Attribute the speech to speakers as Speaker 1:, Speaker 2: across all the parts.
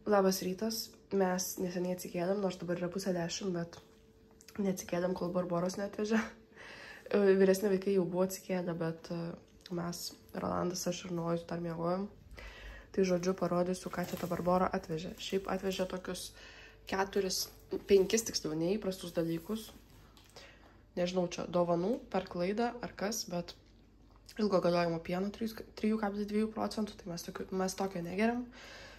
Speaker 1: Labas rytas, mes neseniai atsikėlėm, nors dabar yra 9:30, bet neatsikėlėm, kol Barboros neatvežė. Vyresni vaikai jau buvo atsikėlę, bet mes, Rolandas, aš ir Nojus dar miegojom. Tai žodžiu parodysiu, ką čia ta Barbora atvežė. Šiaip atvežė tokius 4-5 tiksliau neįprastus dalykus. Nežinau, čia dovanų per klaidą ar kas, bet ilgo galiojimo pieno 3,2%, tai mes tokio negeriam.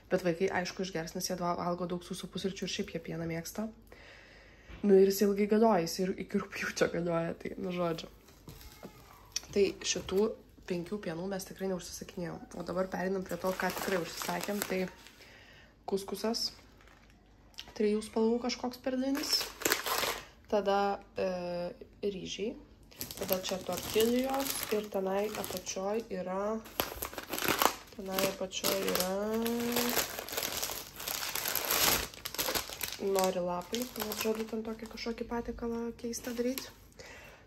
Speaker 1: Bet vaikai, aišku, išgers, nes jie valgo daug sausų pusryčių ir šiaip jie pieną mėgsta. Nu ir jis ilgai galioja, jis ir iki rugpjūčio galioja, tai nu žodžiu. Tai šitų 5 pienų mes tikrai neužsisakinėjom. O dabar perinam prie to, ką tikrai užsisakėm. Tai kuskusas, 3 spalvų kažkoks perdinis. Tada ryžiai. Tada čia tortilijos ir tenai apačioj yra nori lapai. Žodžiu, ten tokį kažkokį patiekalą keistą daryti.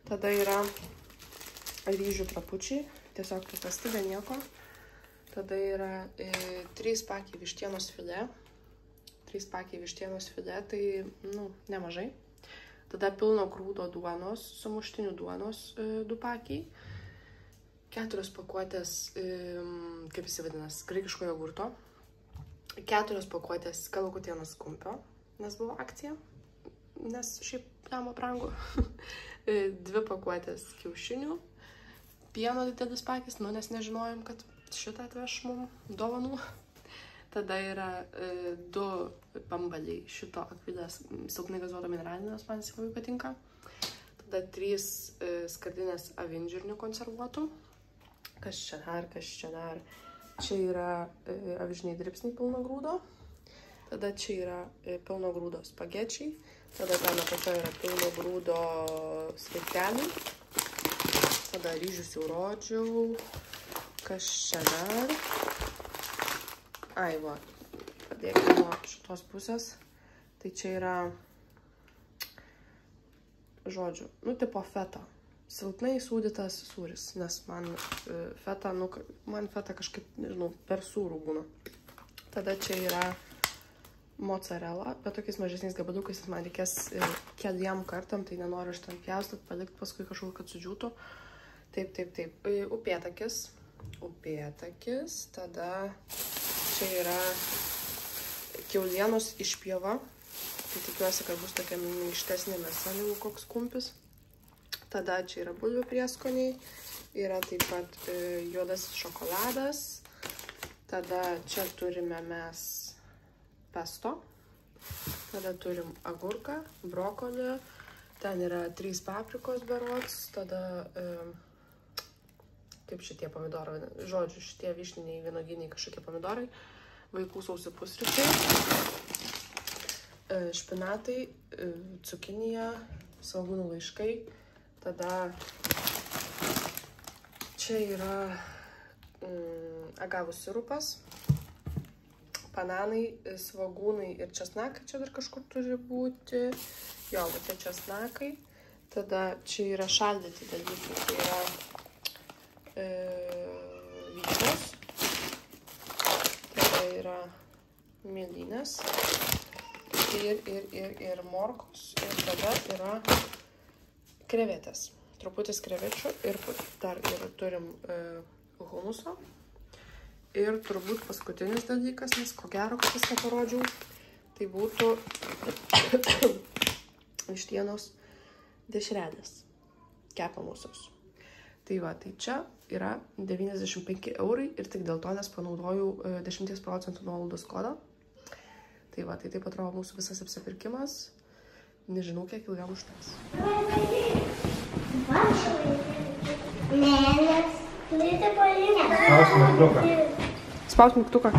Speaker 1: Tada yra ryžių trapučiai. Tiesiog paprasti, be nieko. Tada yra 3 pakiai vištienos filė. 3 pakiai vištienos filė, tai, nu, nemažai. Tada pilno grūdo duonos, sumuštinių duonos 2 pakiai. 4 pakuotės, kaip jis vadinas, graikiško jogurto. 4 pakuotės kalakutienos kumpio, nes buvo akcija, nes šiaip jamo brangu. 2 pakuotės kiaušinių, pieno didelis pakis, nu nes nežinojom, kad šitą atveš mum dovanų. Tada yra 2 bambaliai šito akvilės silpnai gazuoto mineralinės, man jis labai patinka. Tada 3 skardinės avinžirnių konservuotų. Kas čia dar? Čia yra avižiniai dribsniai pilno grūdo. Tada čia yra pilno grūdo spagečiai. Tada ten apačioje yra pilno grūdo sraigteliai. Tada ryžių siaurodžiau. Kas čia dar? Ai, va. Pradėkime nuo šitos pusės. Tai čia yra, žodžiu, nu tipo feta. Silpnai sūdytas sūris, nes man feta kažkaip, nežinau, per sūrų būna. Tada čia yra mozzarella, bet tokiais mažesniais gabaliukais man reikės keliem kartam, tai nenoriu aš ten pjaustot, palikti paskui kažkur, kad sudžiūtų. Taip. Upėtakis, tada čia yra kiaulienos išpjova, tai tikiuosi, kad bus tokia minkštesnė mėsa negu koks kumpis. Tada čia yra bulvių prieskoniai, yra taip pat juodasis šokoladas. Tada čia turime mes pesto. Tada turim agurką, brokolį. Ten yra 3 paprikos berods. Tada, kaip šitie pomidorai, žodžiu, šitie vyšniniai, vynuoginiai kažkokie pomidorai. Vaikų sausi pusryčiai. Špinatai, cukinija, svogūnų laiškai. Tada čia yra agavų sirupas, bananai, svogūnai ir česnakai čia dar kažkur turi būti. Jo, va čia česnakai. Tada čia yra šaldyti dalykai, tai yra vyšnios. Tada yra mėlynės ir morkos. Ir tada yra krevetės. Truputis krevečių ir dar turim humuso. Ir turbūt paskutinis dalykas, nes ko gero, kad viską parodžiau, tai būtų vištienos dešrelės kepamosios. Tai va, tai čia yra 95 € ir tik dėl to, nes panaudojau 10% nuolaidos kodą. Tai va, tai taip atrodo mūsų visas apsipirkimas. Nežinau, kiek ilgam užteks. Spaus mygtuką.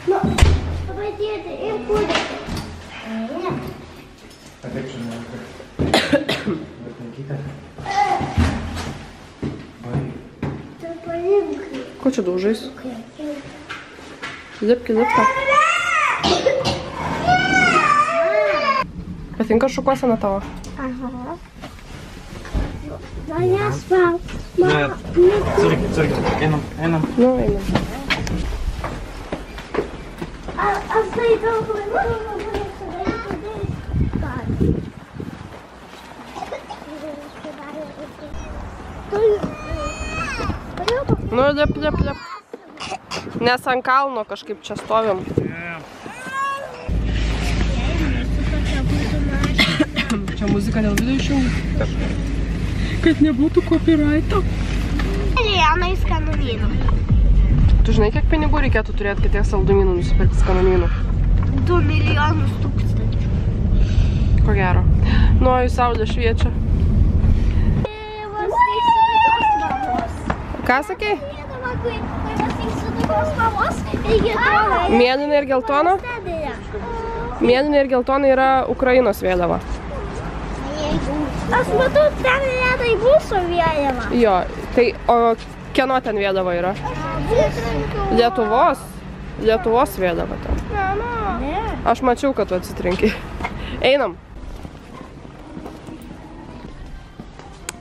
Speaker 2: Nu, papadėti ir kūdėti.
Speaker 3: A kaip čia nereikia? Bet nekyta.
Speaker 1: Ko čia daužais? Lipka. Patinka šukuosena tavo?
Speaker 2: Aha. Manęs spaus.
Speaker 3: Einam.
Speaker 1: Nu, einam.
Speaker 2: Aš
Speaker 1: Nu, liep. Nes ant kalno kažkaip čia stovim. Čia muzika dėl video išjungi? Kad nebūtų copyrighto.
Speaker 2: Milijonai skanumynų.
Speaker 1: Tu žinai, kiek pinigų reikėtų turėti, kad tiek saldumynų nusipirkti skanumynų?
Speaker 2: 2 milijonus tūkstančių.
Speaker 1: Ko gero. Nu, į saulę šviečia. Ką sakei? Mėlyna ir geltona? Mėlyna ir geltona yra Ukrainos vėliava.
Speaker 2: Aš matau, ten ledai mūsų vėliava.
Speaker 1: Jo, tai o kieno ten vėliava yra? Lietuvos? Lietuvos vėliava ten. Aš mačiau, kad tu atsitrinkai. Einam.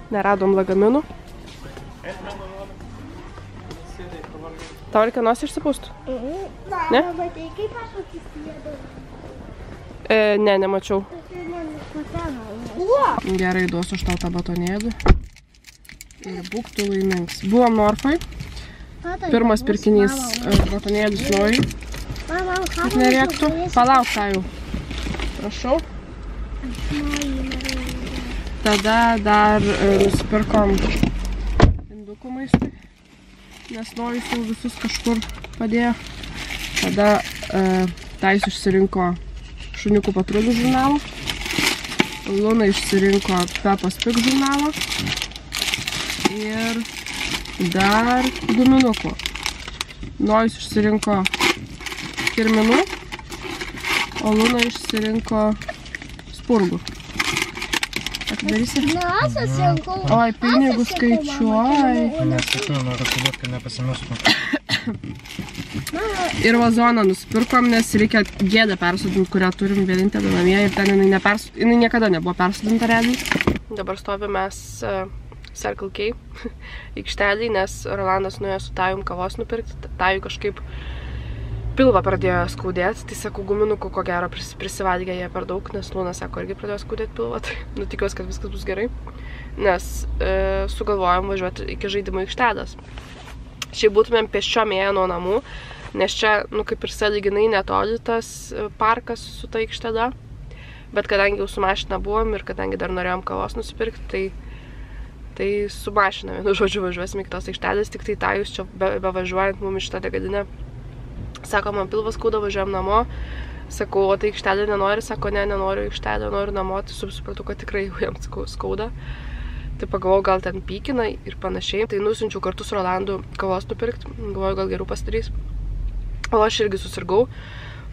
Speaker 1: Neradom lagaminų. Tau reikia nosį išsipūstų? Ne? Ne, nemačiau. Gerai, duosiu aš tau tą batonėlį. Ir būk tu laimingas. Buvom Norfoj. Pirmas pirkinys batonėlis nori. Kad nerėktų. Palauk tą jau. Prašau. Tada dar nusipirkom indukų maistui. Nes nojus jau visus kažkur padėjo. Tada Tais išsirinko šuniukų patrulių žurnalą. Luna išsirinko Peppa's Pig žurnalą. Ir dar guminukų. Nojus išsirinko kirminų, o Luna išsirinko spurgų. Atidarysi?
Speaker 2: Aš atsirinkau.
Speaker 1: Oi, pinigų skaičiuoj.
Speaker 3: Nesakiau, noriu atiduoti, kad nepasimestum.
Speaker 1: Ir vazoną nusipirkom, nes reikia gėdą persodinti, kurią turim vienintelį namie. Ir ten jinai niekada nebuvo persodinta realiai. Dabar stovim mes Circle K aikštelį, nes Rolandas nuėjo su Tajum kavos nupirkti. Tajui kažkaip pilvą pradėjo skaudėti, tai sakau, guminukų ko gero prisivalgė jie per daug, nes Luna sako, irgi pradėjo skaudėti pilvą, tai tikiuosi, kad viskas bus gerai, nes sugalvojom važiuoti iki žaidimų aikštelės. Šiaip būtumėm pėsčiom ėję nuo namų, nes čia, kaip ir sąlyginai netoli tas parkas su ta aikštele, bet kadangi jau su mašina buvom ir kadangi dar norėjom kavos nusipirkti, tai su mašina, vienu žodžiu, važiuosim iki tos aikštelės, tik tai Tajus čia bevažiuojant mum iš šitą degalinę. Sako, man pilvas skauda, važiuojam namo. Sakau, o tai aikštelė nenori? Sako, ne, nenoriu aikštelę, noriu namo. Tai supratau, kad tikrai jau jam skauda. Tai pagalvojau, gal ten pykina ir panašiai. Tai nusiunčiau kartu su Rolandu kavos nupirkti. Galvoju, gal gerų pasidarys. O aš irgi susirgau.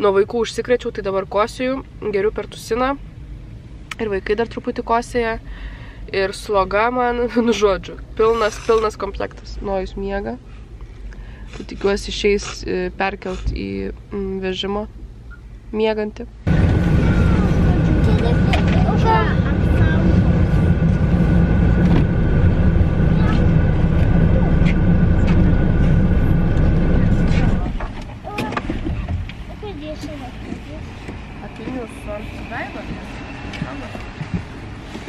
Speaker 1: Nuo vaikų užsikrečiau, tai dabar kosiju. Geriu pertusiną. Ir vaikai dar truputį kosėja. Ir sloga man, žodžiu, pilnas komplektas. Nojus miega. Tai tikiuosi išeis perkelt į vežimą miegantį. Akinius su ant veido?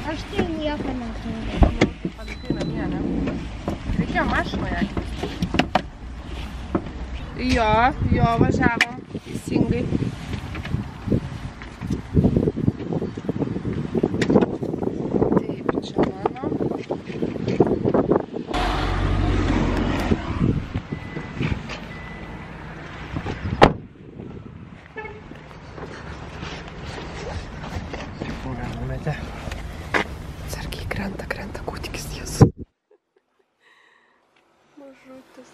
Speaker 2: Aš tai nieko neturiu.
Speaker 1: Palikai namie, ne? Reikėjo mašinoje. Jo, važiavom teisingai. Taip, čia mano.
Speaker 3: Kur numetė?
Speaker 1: Atsargiai krenta kūdikis Jėzus. Mažutis.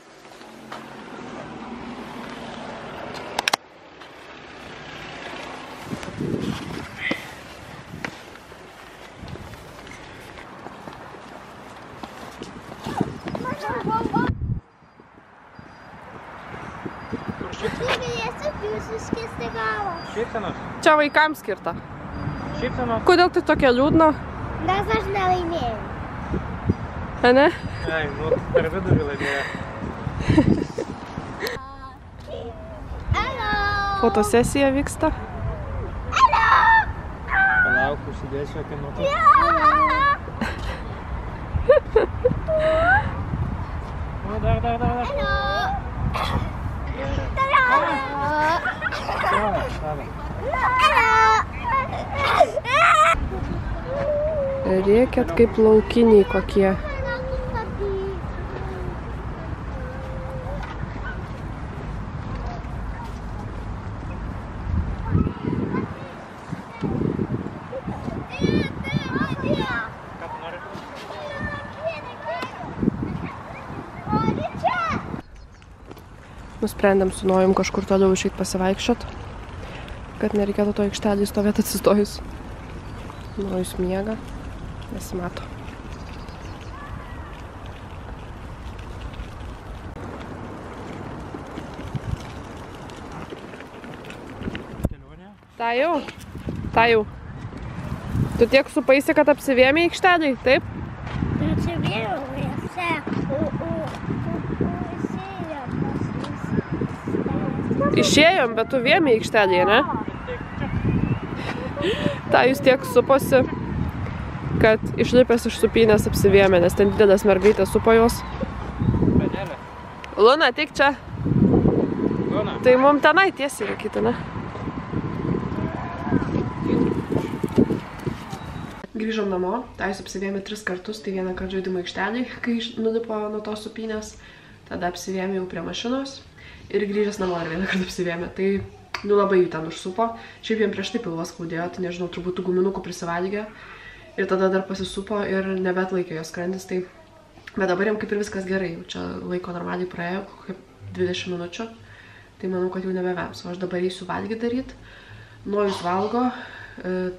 Speaker 3: Šypsenos?
Speaker 1: Čia vaikams skirta.
Speaker 3: Šypsenos?
Speaker 1: Kodėl tai tokia liūdna?
Speaker 2: Nes aš nelaimėjau.
Speaker 1: Ne?
Speaker 3: Ai, per vidurį laimėjo.
Speaker 2: Hello!
Speaker 1: fotosesija vyksta.
Speaker 3: Palauk, užsidėsiu apie nuotrauką. O, dar.
Speaker 1: Rėkiat kaip laukiniai kokie. Nusprendėm su Nojum kažkur toliau išeit pasivaikščiot, kad nereikėtų to aikštelį stovėti atsistojus. Nojus miega, nesimato. Tai jau. Tu tiek supaisi, kad apsivėmė aikštelį, taip?
Speaker 2: Apsivėmė,
Speaker 1: Išėjom, bet tu vėmė aikštelėje, ne? Tai jūs tiek suposi, kad išlipęs iš supynės apsivėmė, nes ten didelės mergaitės supo jos. Luna, tik čia.
Speaker 3: Luna.
Speaker 1: Tai mum tenai tiesiai reikėtų, ne? Grįžom namo, tai jūs apsivėmė 3 kartus, tai vieną kartą žaidimo aikštelį, kai nulipo nuo tos supynės, tada apsivėmė jau prie mašinos. Ir grįžęs namo dar vieną kartą apsivėmė, tai labai jų ten užsupo. Šiaip jiem prieš tai pilvas skaudėjo, tai nežinau, turbūt tų guminukų prisivalgė. Ir tada dar pasisupo ir nebetlaikė jos skrandis, tai... Bet dabar jiem kaip ir viskas gerai, jau čia laiko normaliai praėjo, kaip 20 minučių. Tai manau, kad jau nebevems, o aš dabar eisiu valgyti daryti. Nojus valgo,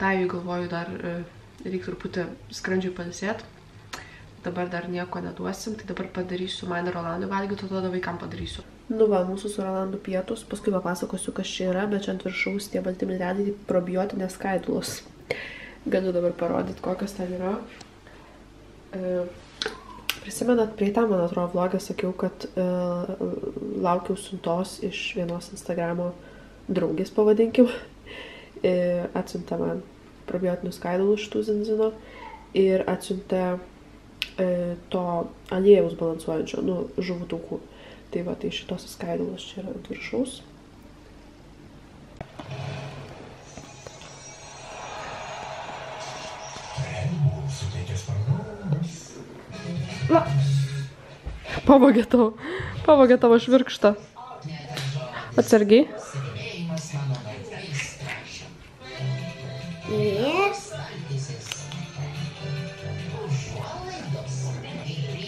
Speaker 1: tai galvoju dar reikia truputį skrandžiui pailsėti. Dabar dar nieko neduosim, tai dabar padarysiu man ir Rolandui valgyti, o tada vaikam padarysiu. Nu va, mūsų su Rolandu pietus, paskui papasakosiu, kas čia yra, bet čia ant viršaus tie balti milteliai probiotinės skaidulos. Galiu dabar parodyti, kokios ten yra. Prisimenat, prieitam, man atrodo, vlogą sakiau, kad laukiau siuntos iš vienos Instagramo draugės, pavadinkim. Atsiuntė man probiotinių skaidulų šitų zinzino ir atsiuntė to aliejaus balansuojančio, nu, žuvų taukų. Tai va, tai šitos skaidulos čia yra ant viršaus. Na, pavogė tavo švirkštą. Atsargiai.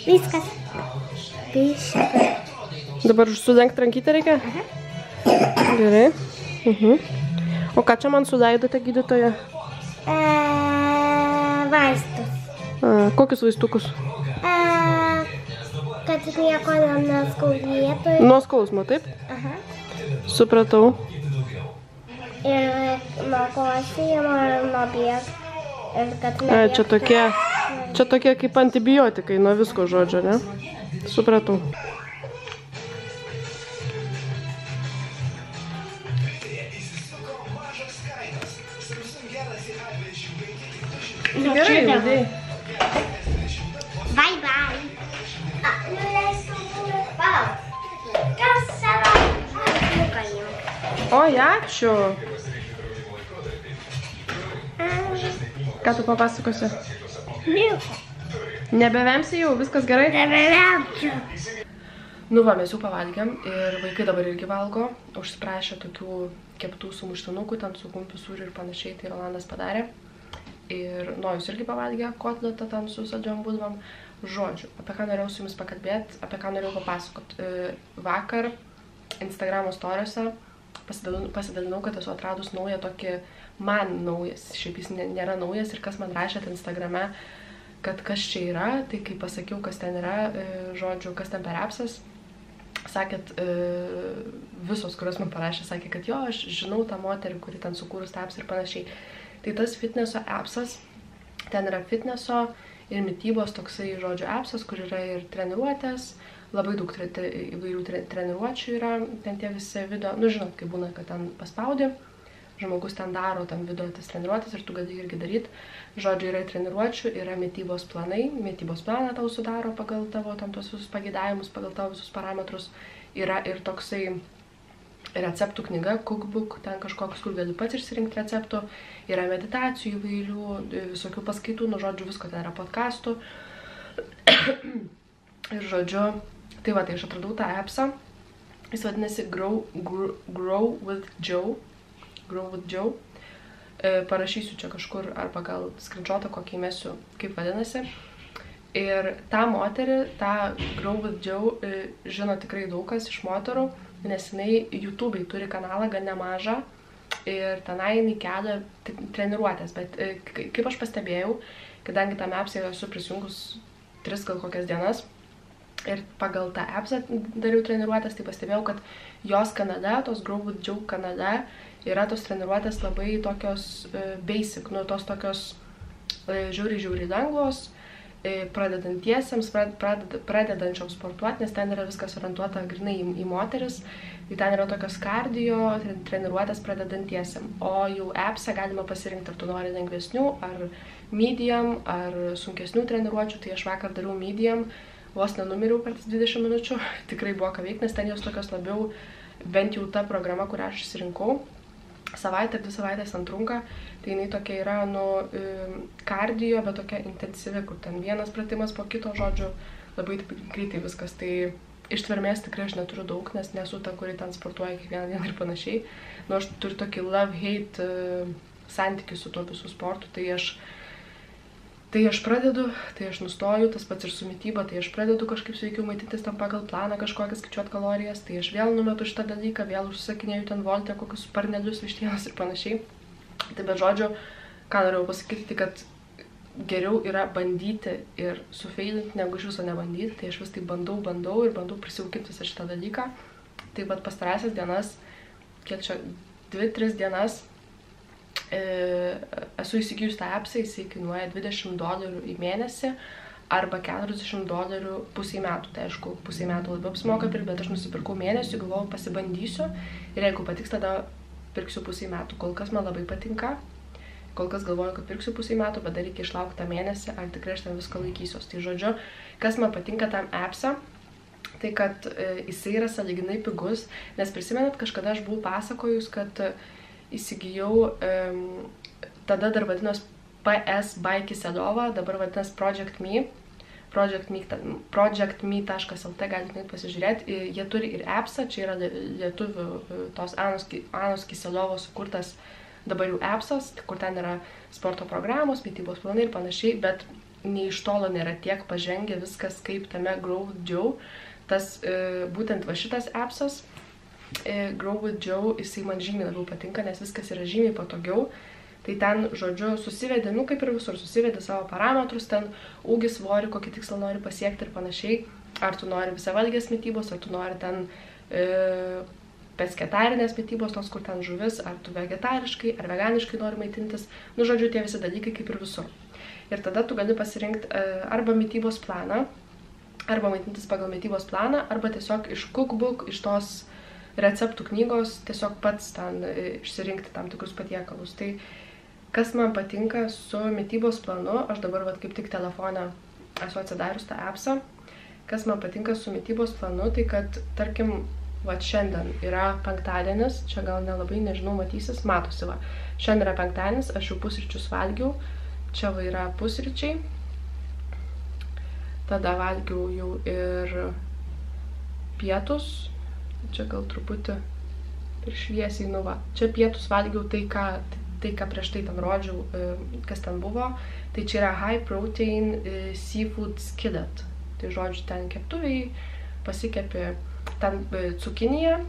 Speaker 2: Viskas.
Speaker 1: Dabar sudengt rankytę reikia? Gerai. O ką čia man suleidote, gydytoja?
Speaker 2: Vaistus.
Speaker 1: Kokius vaistukus?
Speaker 2: Kad nieko neskaudėtų.
Speaker 1: Nuo skausmo, taip? Supratau.
Speaker 2: Ir nuo kosėjimo, ir nuo bėg.
Speaker 1: Čia tokie kaip antibiotikai, nuo visko žodžio, ne? Supratau. Gerai, vadai.
Speaker 2: Bye, bye. Kas savo?
Speaker 1: Oi, ačiū. Ką tu papasakosi?
Speaker 2: Nieko.
Speaker 1: Nebevemsi jau, viskas gerai?
Speaker 2: Nebevemsiu.
Speaker 1: Nu va, mes jau pavalgėm ir vaikai dabar irgi valgo. Užsiprašė tokių keptų sumuštinukų, ten su kumpiu sūriu ir panašiai, tai Rolandas padarė. Ir Nojus irgi pavalgė kotletą ten su saldžiom bulvom. Žodžiu, apie ką norėjau su jumis pakalbėti, apie ką norėjau papasakot. Vakar Instagramo storiuose pasidalinau, kad esu atradus naują tokį, man naujas, šiaip jis nėra naujas ir kas man rašėt Instagrame, kad kas čia yra, tai kai pasakiau, kas ten yra, žodžiu, kas ten per appsas, sakėt, visos, kurios man parašė, sakė, kad jo, aš žinau tą moterį, kuri ten sukūrus tą appsą ir panašiai. Tai tas fitneso appsas, ten yra fitneso ir mitybos toksai, žodžiu, appsas, kur yra ir treniruotės, labai daug įvairių treniruočių yra, ten tie visi video, nu žinot, kai būna, kad ten paspaudi, žmogus ten daro tam video tas treniruotės ir tu gali irgi daryti. Žodžiu, yra treniruočių, yra mitybos planai, mitybos planą tau sudaro pagal tavo tam tos visus pageidavimus, pagal tavo visus parametrus. Yra ir toksai receptų knyga, cookbook, ten kažkoks, kur gali pats išsirinkti receptų. Yra meditacijų įvairių, visokių paskaitų, nu žodžiu, visko ten yra podcastų. Ir žodžiu, tai va, tai aš atradau tą appsą. Jis vadinasi Grow with Joe. Grow with Joe. Parašysiu čia kažkur arba gal screenshotą kokį įmesiu, kaip vadinasi. Ir tą moterį, tą Grow with Joe, žino tikrai daug kas iš moterų, nes jinai YouTube'ai turi kanalą gan nemažą ir tenai jinai kelia treniruotės. Bet kaip aš pastebėjau, kadangi tam apps'e esu prisijungus 3 gal kokias dienas ir pagal tą apps'ą dariau treniruotės, tai pastebėjau, kad jos kanale, tos Grow with Joe kanale, yra tos treniruotės labai tokios basic, nu tos tokios žiauriai lengvos, pradedantiesiems, pradedančioms sportuoti, nes ten yra viskas orientuota grinai į moteris. Tai ten yra tokios kardio treniruotės pradedantiesiam. O jau apps'e galima pasirinkti, ar tu nori lengvesnių, ar medium, ar sunkesnių treniruočių. Tai aš vakar dariau medium, vos nenumiriau per 20 minučių. Tikrai buvo ką veikti, nes ten jos tokios labiau, bent jau ta programa, kurią aš išsirinkau. Savaitę, 2 savaitės ten trunka, tai jinai tokia yra, nu, kardio, bet tokia intensyvi, kur ten vienas pratimas po kito, žodžiu, labai greitai viskas. Tai ištvermės tikrai aš neturiu daug, nes nesu ta, kuri ten sportuoja kiekvieną dieną ir panašiai. Nu, aš turiu tokį love-hate santykį su tuo visų sportu, tai aš pradedu, tai aš nustoju, tas pats ir su mityba, tai aš pradedu kažkaip sveikiau maitintis tam pagal planą kažkokias, skaičiuot kalorijas, tai aš vėl numetu šitą dalyką, vėl užsisakinėju ten Volte kokius sparnelius, vištienos ir panašiai. Tai bet žodžiu, ką norėjau pasakyti, tai kad geriau yra bandyti ir sufeilinti, negu iš viso nebandyti, tai aš vis tai bandau ir bandau prisijaukinti visą šitą dalyką. Tai bet pastarąsias dienas, kiek čia, 2-3 dienas, esu įsigijus tą apps'ą, jisai kainuoja $20 į mėnesį arba $40 pusei metų. Tai aišku, pusei metų labiau apsimoka pirkti, bet aš nusipirkau mėnesių, galvojau, pasibandysiu ir jeigu patiks, tada pirksiu pusei metų. Kol kas man labai patinka, kol kas galvoju, kad pirksiu pusei metų, bet dar reikia išlaukti tą mėnesį, ar tikrai aš ten viską laikysiuos. Tai žodžiu, kas man patinka tam apps'ą, tai kad jisai yra sąlyginai pigus, nes prisimenat, kažkada aš buvau pasakojus, kad įsigijau, tada dar vadinos PS by Kiselova, dabar vadinas Project Me, projectme.lt, galite nueiti pasižiūrėti. Jie turi ir apps'ą, čia yra lietuvių tos Anos Kiselovos sukurtas dabar jau apps'as, kur ten yra sporto programos, mitybos planai ir panašiai, bet nei iš tolo nėra tiek pažengę viskas kaip tame Grow with Joe. Tas būtent va šitas apps'as, Grow with Joe, jisai man žymiai labiau patinka, nes viskas yra žymiai patogiau. Tai ten, žodžiu, susivedi, nu kaip ir visur, susivedi savo parametrus, ten ūgį, svorį, kokį tikslą nori pasiekti ir panašiai. Ar tu nori visavalgės mitybos, ar tu nori ten pesketarinės mitybos, tos, kur ten žuvis, ar tu vegetariškai, ar veganiškai nori maitintis. Nu, žodžiu, tie visi dalykai kaip ir visur. Ir tada tu gali pasirinkti arba mitybos planą, arba maitintis pagal mitybos planą, arba tiesiog iš cookbook, iš tos receptų knygos, tiesiog pats ten išsirinkti tam tikrus patiekalus. Tai kas man patinka su mitybos planu, aš dabar vat, kaip tik telefone esu atsidarius tą apps'ą, kas man patinka su mitybos planu, tai kad, tarkim, vat šiandien yra penktadienis, čia gal nelabai, nežinau, matysis, matosi va. Šiandien yra penktadienis, aš jau pusryčius valgiau, čia va yra pusryčiai, tada valgiau jau ir pietus, čia gal truputį ir šviesiai, nu va. Čia pietus valgiau tai, ką prieš tai ten rodžiau, kas ten buvo. Tai čia yra high protein seafood skillet. Tai žodžiu, ten keptuviai, pasikepi ten cukinija,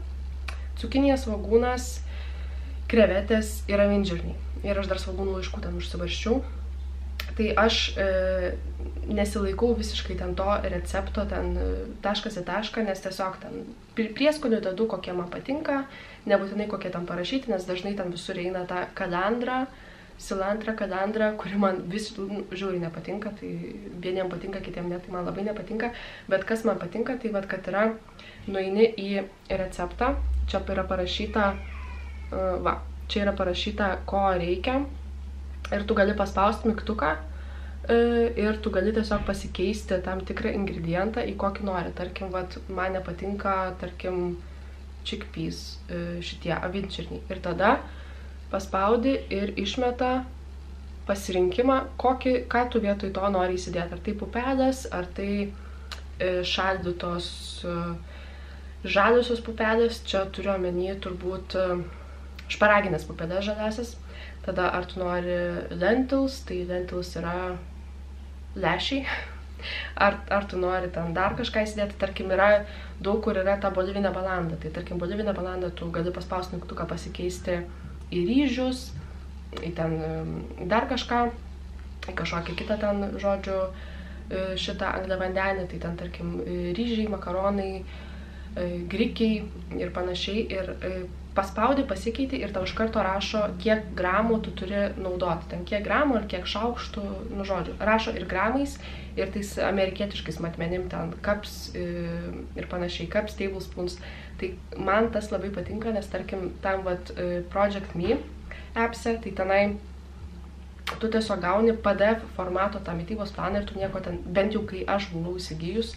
Speaker 1: svogūnas, krevetės ir avinžirniai. Ir aš dar svogūnų laiškų ten užsibarščiau. Tai aš nesilaikau visiškai ten to recepto, ten taškas į tašką, nes tiesiog ten prieskonių dedu, kokie man patinka, nebūtinai kokie ten parašyti, nes dažnai ten visur eina ta kalendra, silantrą, kadandrą, kuri man žiauriai nepatinka, tai vieniem patinka, kitiem ne, tai man labai nepatinka, bet kas man patinka, tai vat, kad yra, nueini į receptą, čia yra parašyta, čia yra parašyta, ko reikia, ir tu gali paspausti mygtuką, ir tu gali tiesiog pasikeisti tam tikrą ingredientą į kokį nori. Tarkim, vat, man nepatinka, tarkim, chickpeas, šitie avinčirniai. Ir tada paspaudi ir išmeta pasirinkimą, ką tu vietoj to nori įsidėti. Ar tai pupelės, ar tai šaldytos žaliosios pupelės. Čia turiu omeny turbūt šparaginės pupelės žaliasis. Tada ar tu nori lentils, tai lentils yra lešiai, ar tu nori ten dar kažką įsidėti, tarkim, yra daug, kur yra ta bolivinė balanda, tai tarkim, bolivinė balanda tu gali paspausti mygtuką pasikeisti į ryžius, į ten dar kažką, į kažkokį kitą ten, žodžiu, šitą angliavandenį, tai ten, tarkim, ryžiai, makaronai, grikiai ir panašiai, ir paspaudi, pasikeiti ir tau iš karto rašo, kiek gramų tu turi naudoti. Ten kiek gramų ir kiek šaukštų, nu žodžiu, rašo ir gramais, ir tais amerikietiškais matmenim, ten cups ir panašiai, cups, tablespoons. Tai man tas labai patinka, nes tarkim, tam vat Project Me appse, tai tenai tu tiesiog gauni PDF formato tą mitybos planą ir tu nieko ten, bent jau kai aš buvau įsigijus,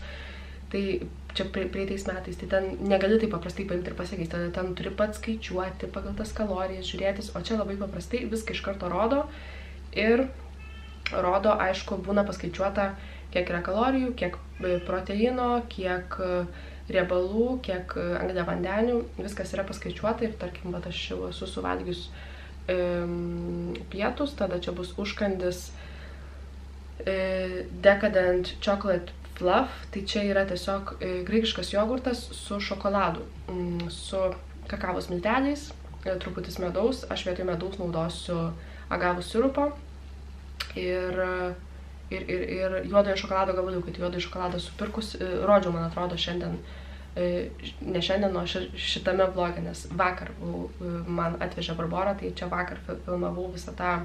Speaker 1: tai čia praeitais metais, tai ten negali taip paprastai paimti ir pasikeisti, tada ten turi pats skaičiuoti pagal tas kalorijas, žiūrėtis, o čia labai paprastai viską iš karto rodo ir rodo, aišku, būna paskaičiuota, kiek yra kalorijų, kiek proteino, kiek riebalų, kiek angliavandenių, viskas yra paskaičiuota ir tarkim, bet aš jau esu suvalgius pietus, tada čia bus užkandis Decadent Chocolate Fluff, tai čia yra tiesiog graikiškas jogurtas su šokoladu, su kakavos milteliais, truputis medaus, aš vietoj medaus naudosiu agavų sirupo ir juodojo šokolado gabaliukai, tai juodojo šokoladą supirkus, rodžiau, man atrodo, šiandien, ne šiandien, o šitame vloge, nes vakar man atvežė Barbora, tai čia vakar filmavau visą tą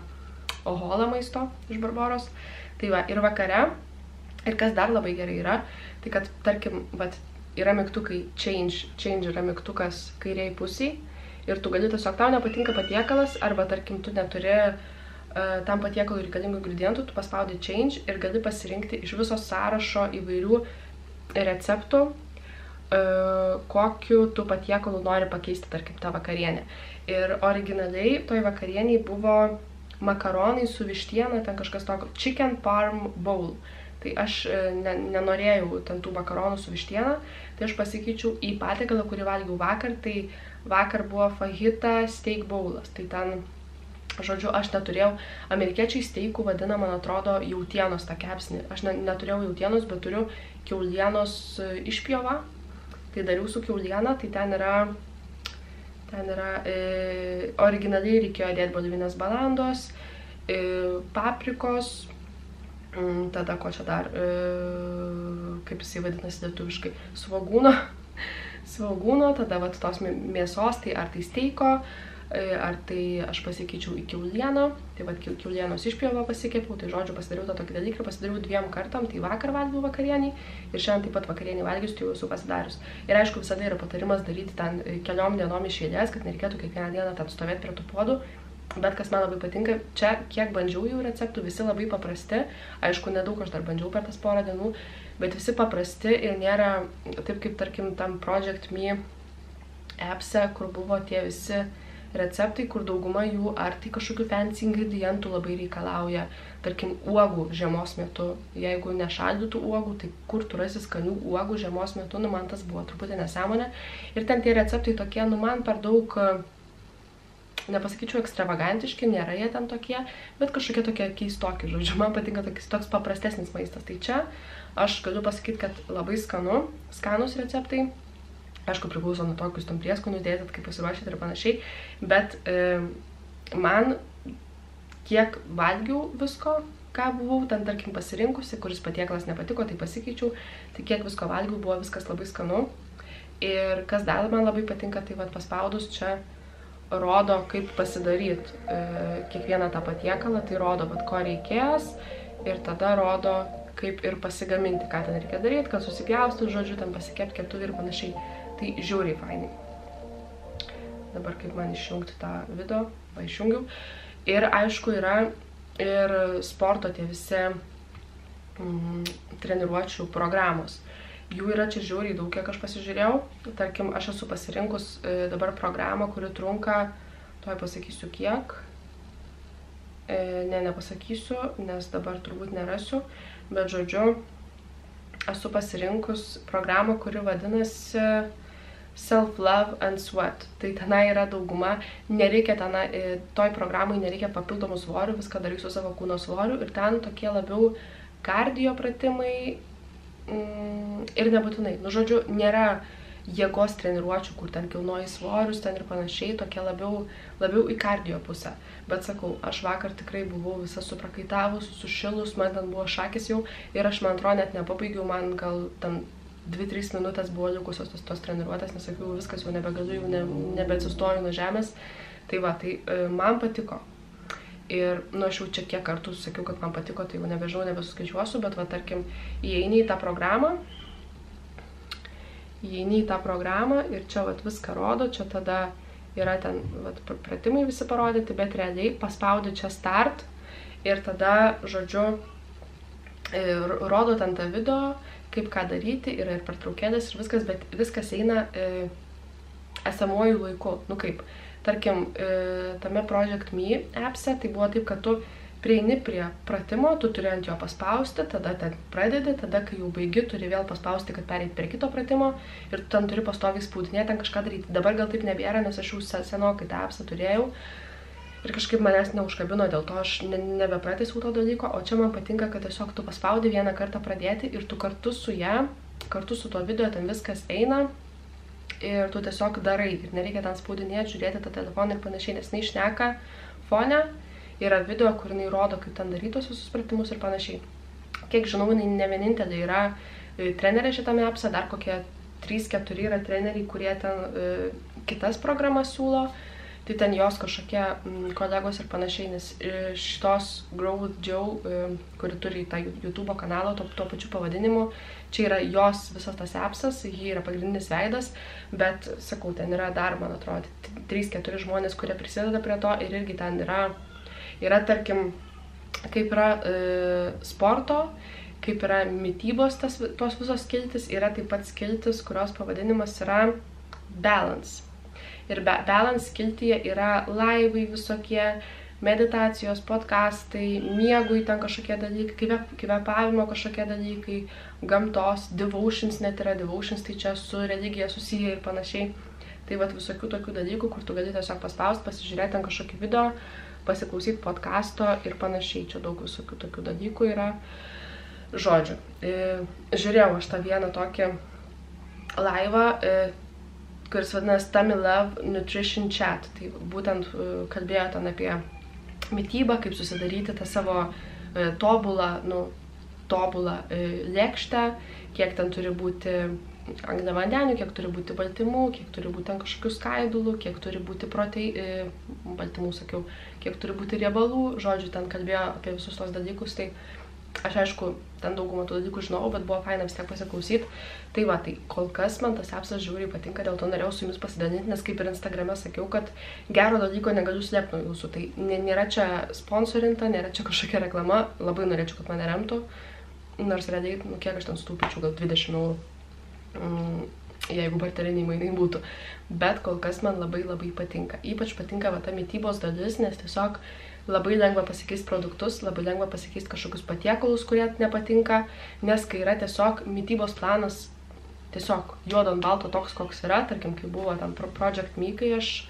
Speaker 1: oholą maisto iš Barboros, tai va, ir vakare. Ir kas dar labai gerai yra, tai kad, tarkim, vat, yra mygtukai change yra mygtukas kairiai pusiai ir tu gali tiesiog, tau nepatinka patiekalas, arba, tarkim, tu neturi tam patiekalui reikalingų ingredientų, tu paspaudi change ir gali pasirinkti iš viso sąrašo įvairių receptų, kokiu tu patiekalu nori pakeisti, tarkim, tą vakarienę. Ir originaliai toj vakarieniai buvo makaronai su vištiena, ten kažkas tokio, chicken parm bowl. Tai aš nenorėjau ten tų makaronų su vištiena, tai aš pasikeičiau į patiekalą, kurį valgiau vakar, tai vakar buvo fajita steak bowlas, tai ten, žodžiu, aš neturėjau, amerikiečiai steikų vadina, man atrodo, jautienos tą kepsnį, aš neturėjau jautienos, bet turiu kiaulienos išpjovą, tai dariau su kiauliena, tai ten yra originaliai reikėjo dėti bolivinės balandos, paprikos, tada ko čia dar, kaip jisai vadinasi lietuviškai, svogūno, tada vat tos mėsos, tai ar tai steiko, ar tai aš pasikeičiau į kiaulieną, tai vat kiaulienos išpjovą pasikepiau, tai žodžiu pasidariau tą tokį dalyką ir pasidariau 2 kartam, tai vakar valgiau vakarienį ir šiandien taip pat vakarienį valgius, tai jau esu pasidarius. Ir aišku, visada yra patarimas daryti ten keliom dienom iš eilės, kad nereikėtų kiekvieną dieną ten stovėti prie tų puodų. Bet kas man labai patinka, čia kiek bandžiau jau receptų, visi labai paprasti, aišku, nedaug aš dar bandžiau per tas porą dienų, bet visi paprasti ir nėra taip kaip, tarkim, tam Project Me appse, kur buvo tie visi receptai, kur dauguma jų ar tai kažkokių fancy ingredientų labai reikalauja, tarkim, uogų žiemos metu, jeigu nešaldytų uogų, tai kur tu rasi skanių uogų žiemos metu, nu man tas buvo truputį nesąmonė ir ten tie receptai tokie, nu man per daug, nepasakyčiau ekstravagantiški, nėra jie ten tokie, bet kažkokie tokie keistoki, žodžiu, man patinka toks paprastesnis maistas. Tai čia aš galiu pasakyti, kad labai skanus receptai, aišku, priklauso nuo tokius tam prieskonius dėtit, kaip pasiruošit ir panašiai, bet man kiek valgiau visko, ką buvau ten, tarkim, pasirinkusi, kuris patiekalas nepatiko, tai pasikeičiau, tai kiek visko valgiau, buvo viskas labai skanu. Ir kas dar man labai patinka, tai vat paspaudus čia rodo, kaip pasidaryti kiekvieną tą patiekalą, tai rodo, bet ko reikės ir tada rodo, kaip ir pasigaminti, ką ten reikia daryti, kad susipjaustų, žodžiu, ten pasikepti keptuvį ir panašiai. Tai žiauriai fainai. Dabar kaip man išjungti tą video, išjungiau. Ir aišku yra ir sporto tie visi treniruočių programos. Jų yra čia žiauriai daug, kiek aš pasižiūrėjau. Tarkim, aš esu pasirinkus dabar programą, kuri trunka, tuoj pasakysiu kiek. Nepasakysiu, nes dabar turbūt nerasiu. Bet žodžiu, esu pasirinkus programą, kuri vadinasi Self-Love and Sweat. Tai tenai yra dauguma, nereikia tenai, toj programai nereikia papildomų svorių, viską darysiu savo kūno svorių ir ten tokie labiau kardio pratimai ir nebūtinai. Nu, žodžiu, nėra jėgos treniruočių, kur ten kilnoji svorius, ten ir panašiai, tokie labiau į kardio pusę. Bet sakau, aš vakar tikrai buvau visa suprakaitavus, sušilus, man ten buvo šakis jau ir aš, man atrodo, net nepabaigiau, man gal ten 2-3 minutės buvo likusios tos treniruotės, nes sakiau, viskas jau nebegaliu, jau nebeatsistoju nuo žemės. Tai va, tai man patiko. Ir, nu, aš jau čia kiek kartų sakiau, kad man patiko, tai jau nebežinau, nebesuskaičiuosiu, bet va, tarkim, įeini į tą programą ir čia vat viską rodo, čia tada yra ten vat pratimai visi parodyti, bet realiai paspaudi čia start ir tada, žodžiu, rodo ten tą video, kaip ką daryti, yra ir pertraukėlės ir viskas, bet viskas eina esamuoju laiku. Nu kaip, tarkim, tame Project Me appse tai buvo taip, kad tu prieini prie pratimo, tu turi ant jo paspausti, tada ten pradedi, tada kai jau baigi, turi vėl paspausti, kad pereiti prie kito pratimo ir tu ten turi pastoviai spaudinėti, ten kažką daryti. Dabar gal taip nebėra, nes aš jau senokai tą appsą turėjau ir kažkaip manęs neužkabino, dėl to aš nebepratęsiau to dalyko, o čia man patinka, kad tiesiog tu paspaudi vieną kartą pradėti ir tu kartu su ją, kartu su tuo video ten viskas eina ir tu tiesiog darai ir nereikia ten spaudinėti, žiūrėti tą telefoną ir panašiai, nes jinai šneka fone. Yra video, kur jinai rodo, kaip ten darytos visus pratimus ir panašiai. Kiek žinau, jinai ne vienintelė yra trenerė šitame appse, dar kokie 3-4 yra treneriai, kurie ten kitas programas siūlo. Tai ten jos kažkokie kolegos ir panašiai, nes šitos Grow with Joe, kuri turi tą YouTube kanalą, tuo pačiu pavadinimu, čia yra jos visas tas appsas, ji yra pagrindinis veidas, bet, sakau, ten yra dar, man atrodo, 3-4 žmonės, kurie prisideda prie to ir irgi ten yra, tarkim, kaip yra sporto, kaip yra mitybos tos visos skiltis, yra taip pat skiltis, kurios pavadinimas yra balance. Ir balance skiltyje yra laivai visokie, meditacijos, podcastai, miegui ten kažkokie dalykai, kvėpavimo kažkokie dalykai, gamtos, devotions net yra, devotions tai čia su religija susiję ir panašiai. Tai vat visokių tokių dalykų, kur tu gali tiesiog paspausti, pasižiūrėti ten kažkokį video, pasiklausyti podcasto ir panašiai. Čia daug visokių tokių dalykų yra. Žodžiu, žiūrėjau aš tą vieną tokį laivą, kuris vadinasi Tummy Love Nutrition Chat. Tai būtent kalbėjo ten apie mitybą, kaip susidaryti tą savo tobulą lėkštę, kiek ten turi būti angliavandenių, kiek turi būti baltymų, kiek turi būti ten kažkokių skaidulų, kiek turi būti baltymų, sakiau, kiek turi būti riebalų. Žodžiu, ten kalbėjo apie visus tos dalykus. Tai aš, aišku, ten daugumą tų dalykų žinau, bet buvo faina vis tiek pasiklausyti. Tai va, tai kol kas man tas appsas žiauriai patinka, dėl to norėjau su jumis pasidalinti, nes kaip ir Instagrame sakiau, kad gero dalyko negaliu slėpti nuo jūsų. Tai nėra čia sponsorinta, nėra čia kažkokia reklama, labai norėčiau, kad mane remtų. Nors realiai, nu kiek aš ten sutaupyčiau, gal 20 eurų, jeigu barteriniai mainai būtų. Bet kol kas man labai patinka. Ypač patinka va ta mitybos dalis, nes tiesiog labai lengva pasikeisti produktus, labai lengva pasikeisti kažkokius patiekalus, kurie nepatinka, nes kai yra tiesiog mitybos planas, tiesiog juodo ant balto toks, koks yra, tarkim, kai buvo ten Project Me, kai aš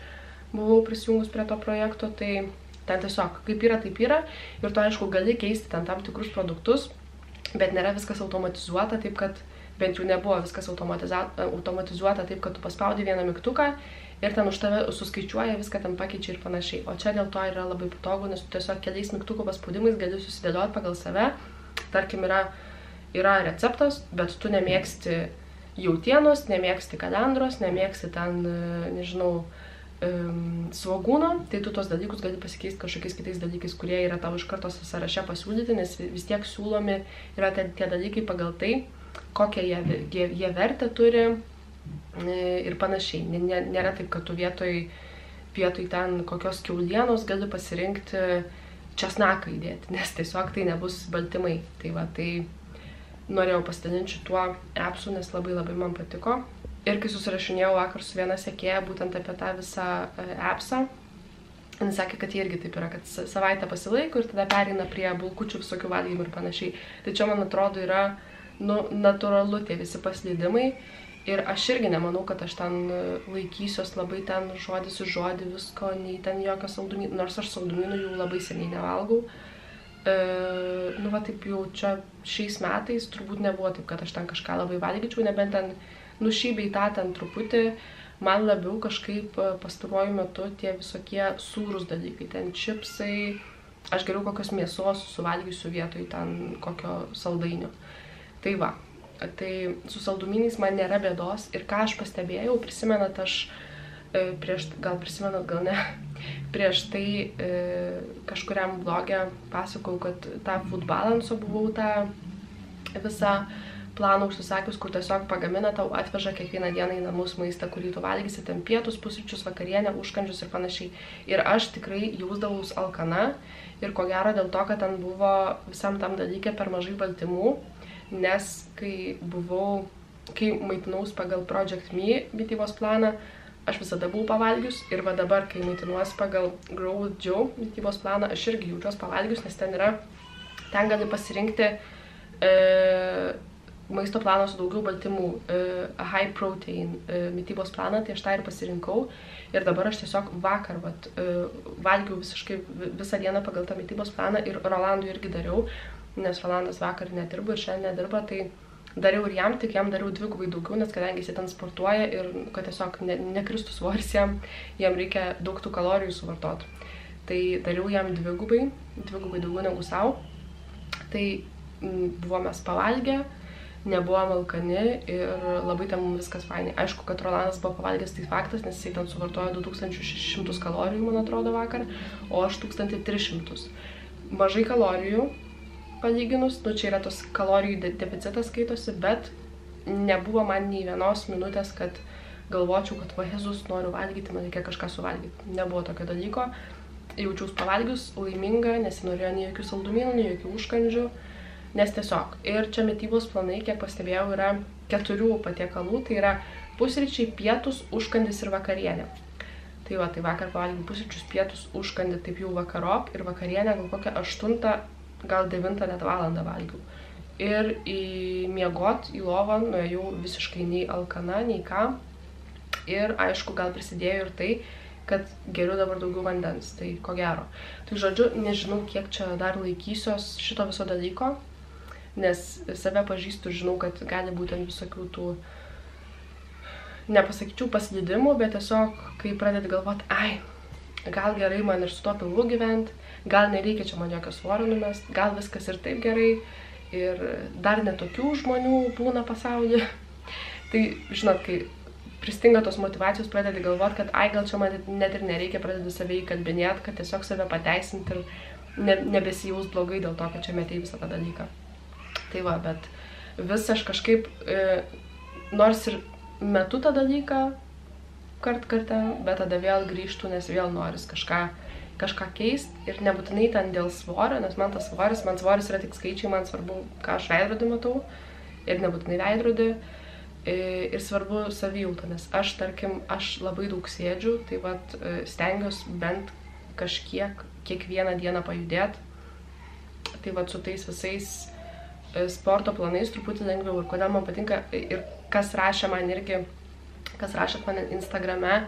Speaker 1: buvau prisijungus prie to projekto, tai ten tiesiog kaip yra, taip yra, ir tu, aišku, gali keisti ten tam tikrus produktus, bet nėra viskas automatizuota, taip kad bent jau nebuvo viskas automatizuota, taip kad tu paspaudi vieną mygtuką ir ten už tave suskaičiuoja, viską ten pakeičia ir panašiai. O čia dėl to yra labai patogu, nes tu tiesiog keliais mygtukų paspaudimais gali susidėlioti pagal save. Tarkim, yra receptas, bet tu nemėgsti jautienos, nemėgsti kalendros, nemėgsti ten, nežinau, svogūno, tai tu tos dalykus gali pasikeisti kažkokiais kitais dalykais, kurie yra tavo iš karto sąraše pasiūlyti, nes vis tiek siūlomi yra tie dalykai pagal tai, kokią jie vertę turi ir panašiai. Nėra taip, kad tu vietoj ten kokios kiaulienos gali pasirinkti česnaką įdėti, nes tiesiog tai nebus baltymai. Tai va, tai norėjau pasidalinti šituo appsu, nes labai man patiko. Ir kai susirašinėjau vakar su viena sekėja būtent apie tą visą appsą, jis sakė, kad jie irgi taip yra, kad savaitę pasilaiko ir tada pereina prie bulkučių visokių valgymų ir panašiai. Tai čia, man atrodo, yra natūralu tie visi paslydimai. Ir aš irgi nemanau, kad aš ten laikysiuos labai ten žodis į žodį visko, nei ten jokio saldumynų, nors aš saldumynų jau labai seniai nevalgau. Nu va taip jau čia šiais metais turbūt nebuvo taip, kad aš ten kažką labai valgyčiau, nebent ten nušybei tą ten truputį, man labiau kažkaip pastaruoju metu tie visokie sūrus dalykai, ten čipsai, aš geriau kokios mėsos suvalgysiu vietoj ten kokio saldainio. Tai va, tai su saldumynais man nėra bėdos ir ką aš pastebėjau, prisimenat aš gal prisimenat, gal ne, prieš tai kažkuriam blogė pasakau, kad tą Food Balance buvau tą visą planą užsisakius, kur tiesiog pagamina, tau atveža kiekvieną dieną į namus maistą, kurį tu valgysi, ten pietus, pusryčius, vakarienę, užkandžius ir panašiai. Ir aš tikrai jausdavaus alkana ir ko gero dėl to, kad ten buvo visam tam dalykė per mažai baltymų, nes kai maitinaus pagal Project Me mitybos planą, aš visada buvau pavalgius ir va dabar, kai maitinuos pagal Grow with Joe mitybos planą, aš irgi jaučiuos pavalgius, nes ten gali pasirinkti maisto planą su daugiau baltymų, high protein mitybos planą, tai aš tą ir pasirinkau. Ir dabar aš tiesiog vakar valgiau visiškai visą dieną pagal tą mitybos planą ir Rolandui irgi dariau, nes Rolandas vakar nedirbo ir šiandien nedirba, tai dariau ir jam, tik jam dariau dvigubai daugiau, nes kadangi jis ten sportuoja ir kad tiesiog nekristų svoris jam reikia daug tų kalorijų suvartoti. Tai dariau jam dvigubai daugiau negu savo. Tai buvome pavalgę, nebuvom alkani ir labai ten viskas fainai. Aišku, kad Rolandas buvo pavalgęs, tai faktas, nes jisai ten suvartojo 2600 kalorijų, man atrodo, vakar, o aš 1300. Mažai kalorijų palyginus, čia yra tos kalorijų deficitas skaitosi, bet nebuvo man nei vienos minutės, kad galvočiau, kad va, Jezus, noriu valgyti, man reikia kažką suvalgyti. Nebuvo tokio dalyko. Jaučiaus pavalgius, laiminga, nesinorėjo nei jokių saldumynų, nei jokių užkandžių. Nes tiesiog, ir čia mitybos planai, kiek pastebėjau, yra 4 patiekalų, tai yra pusryčiai, pietus, užkandis ir vakarienė. Tai va, tai vakar pavalgiau pusryčius, pietus, užkandį taip jau vakarop ir vakarienę gal kokią 8, gal 9 net valandą valgiau. Ir miegot į lovą nuėjau visiškai nei alkana, nei ką. Ir aišku, gal prisidėjo ir tai, kad geriu dabar daugiau vandens, tai ko gero. Tai žodžiu, nežinau, kiek čia dar laikysiuos šito viso dalyko, nes save pažįstu ir žinau, kad gali būti visokių tų, nepasakyčiau paslydimų, bet tiesiog, kai pradedi galvoti, gal gerai man ir su tuo pilvu gyventi, gal nereikia čia man jokio svorio numest, gal viskas ir taip gerai, ir dar netokių žmonių būna pasaulyje. Tai, žinot, kai pristinga tos motivacijos, pradedi galvoti, kad gal čia man net ir nereikia, pradedi save įkalbinėti, kad tiesiog save pateisinti ir nebesijaus blogai dėl to, kad čia metei visą tą dalyką. Tai va, bet vis aš kažkaip, nors ir metu tą dalyką kartą, bet tada vėl grįžtų, nes vėl noris kažką keisti ir nebūtinai ten dėl svorio, nes man svoris yra tik skaičiai, man svarbu, ką aš veidrodį matau ir nebūtinai veidrodį. Ir svarbu savijauta, nes aš, tarkim, aš labai daug sėdžiu, tai vat stengiuosi bent kiekvieną dieną pajudėti. Tai vat su tais visais sporto planais truputį lengviau. Ir kodėl man patinka, ir kas rašė man Instagrame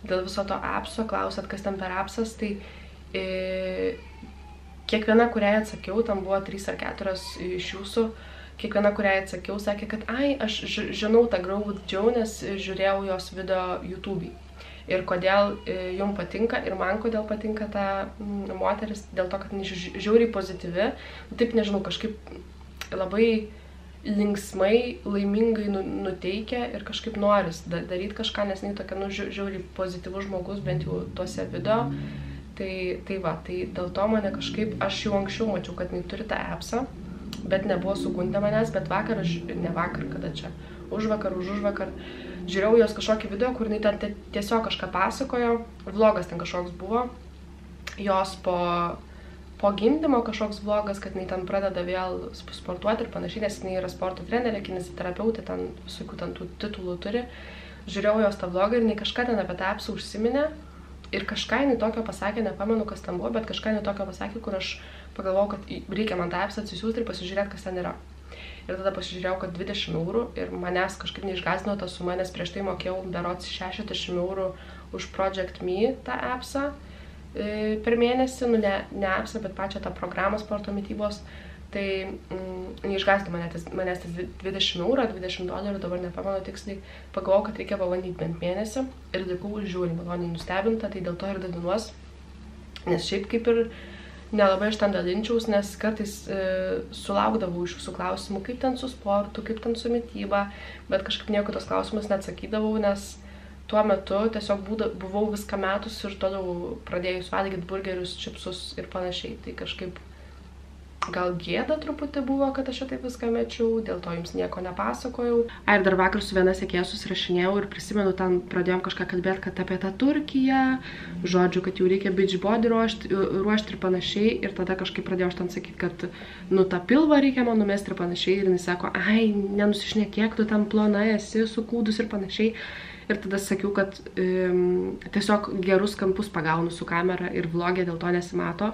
Speaker 1: dėl viso to appso, klausėt, kas ten per appsas, tai kiekviena, kuriai atsakiau, tam buvo 3 ar 4 iš jūsų, kiekviena, kuriai atsakiau, sakė, kad aš žinau tą Grow with Joe, nes žiūrėjau jos video YouTube'į. Ir kodėl jum patinka, ir man kodėl patinka ta moteris, dėl to, kad žiauriai pozityvi. Taip, nežinau, kažkaip labai linksmai, laimingai nuteikia ir kažkaip noris daryti kažką, nes jinai tokia, žiauriai pozityvus žmogus, bent jau tuose video. Tai va, tai dėl to mane kažkaip, aš jau anksčiau mačiau, kad jinai turi tą appsą, bet nebuvo sugundę manęs, bet vakar, ne vakar, kada čia, užvakar, žiūrėjau jos kažkokį video, kur jinai ten tiesiog kažką pasakojo, vlogas ten kažkoks buvo, jos po gimdymo kažkoks vlogas, kad jinai ten pradeda vėl sportuoti ir panašiai, nes jinai yra sporto trenerė, kineziterapeutė, ten visokių ten tų titulų turi. Žiūrėjau jos tą vlogą ir jinai kažką ten apie tą appsą užsiminė ir kažką jinai tokio pasakė, nepamenu kas ten buvo, bet kažką jinai tokio pasakė, kur aš pagalvojau, kad reikia man tą appsą atsisiųsti ir pasižiūrėti, kas ten yra. Ir tada pasižiūrėjau, kad 20 eurų ir manęs kažkaip neišgąsdino ta suma, nes prieš tai mokėjau berods 60 eurų už Project Me tą appsą per mėnesį, ne appsą, bet pačią tą programą sporto mitybos. Tai neišgąsdino manęs tas 20 eurų, 20 dolerių, dabar nepamenu tiksliai. Pagalvojau, kad reikia pabandyti bent mėnesį ir likau žiūri maloniai nustebinta, tai dėl to ir dalinuos. Nes šiaip kaip ir nelabai aš ten dalinčiaus, nes kartais sulaukdavau iš jūsų klausimų, kaip ten su sportu, kaip ten su mityba, bet kažkaip nieko tos klausimus neatsakydavau, nes tuo metu tiesiog buvau viską metus ir toliau pradėjus valgyti burgerius, čipsus ir panašiai. Tai kažkaip gal gėda truputį buvo, kad aš taip viską mečiau, dėl to jums nieko nepasakojau. Ir dar vakar su viena sekėja susirašinėjau ir prisimenu, ten pradėjom kažką kalbėti, kad apie tą Turkiją, žodžiu, kad jau reikia beachbody ruošti ir panašiai. Ir tada kažkaip pradėjau aš ten sakyti, kad tą pilvą reikia man numesti ir panašiai. Ir jis sako, ai, nenusišnekėk, tu ten plona esi, sukūdus ir panašiai. Ir tada sakiau, kad tiesiog gerus kampus pagaunu su kamera ir vlogė dėl to nesimato.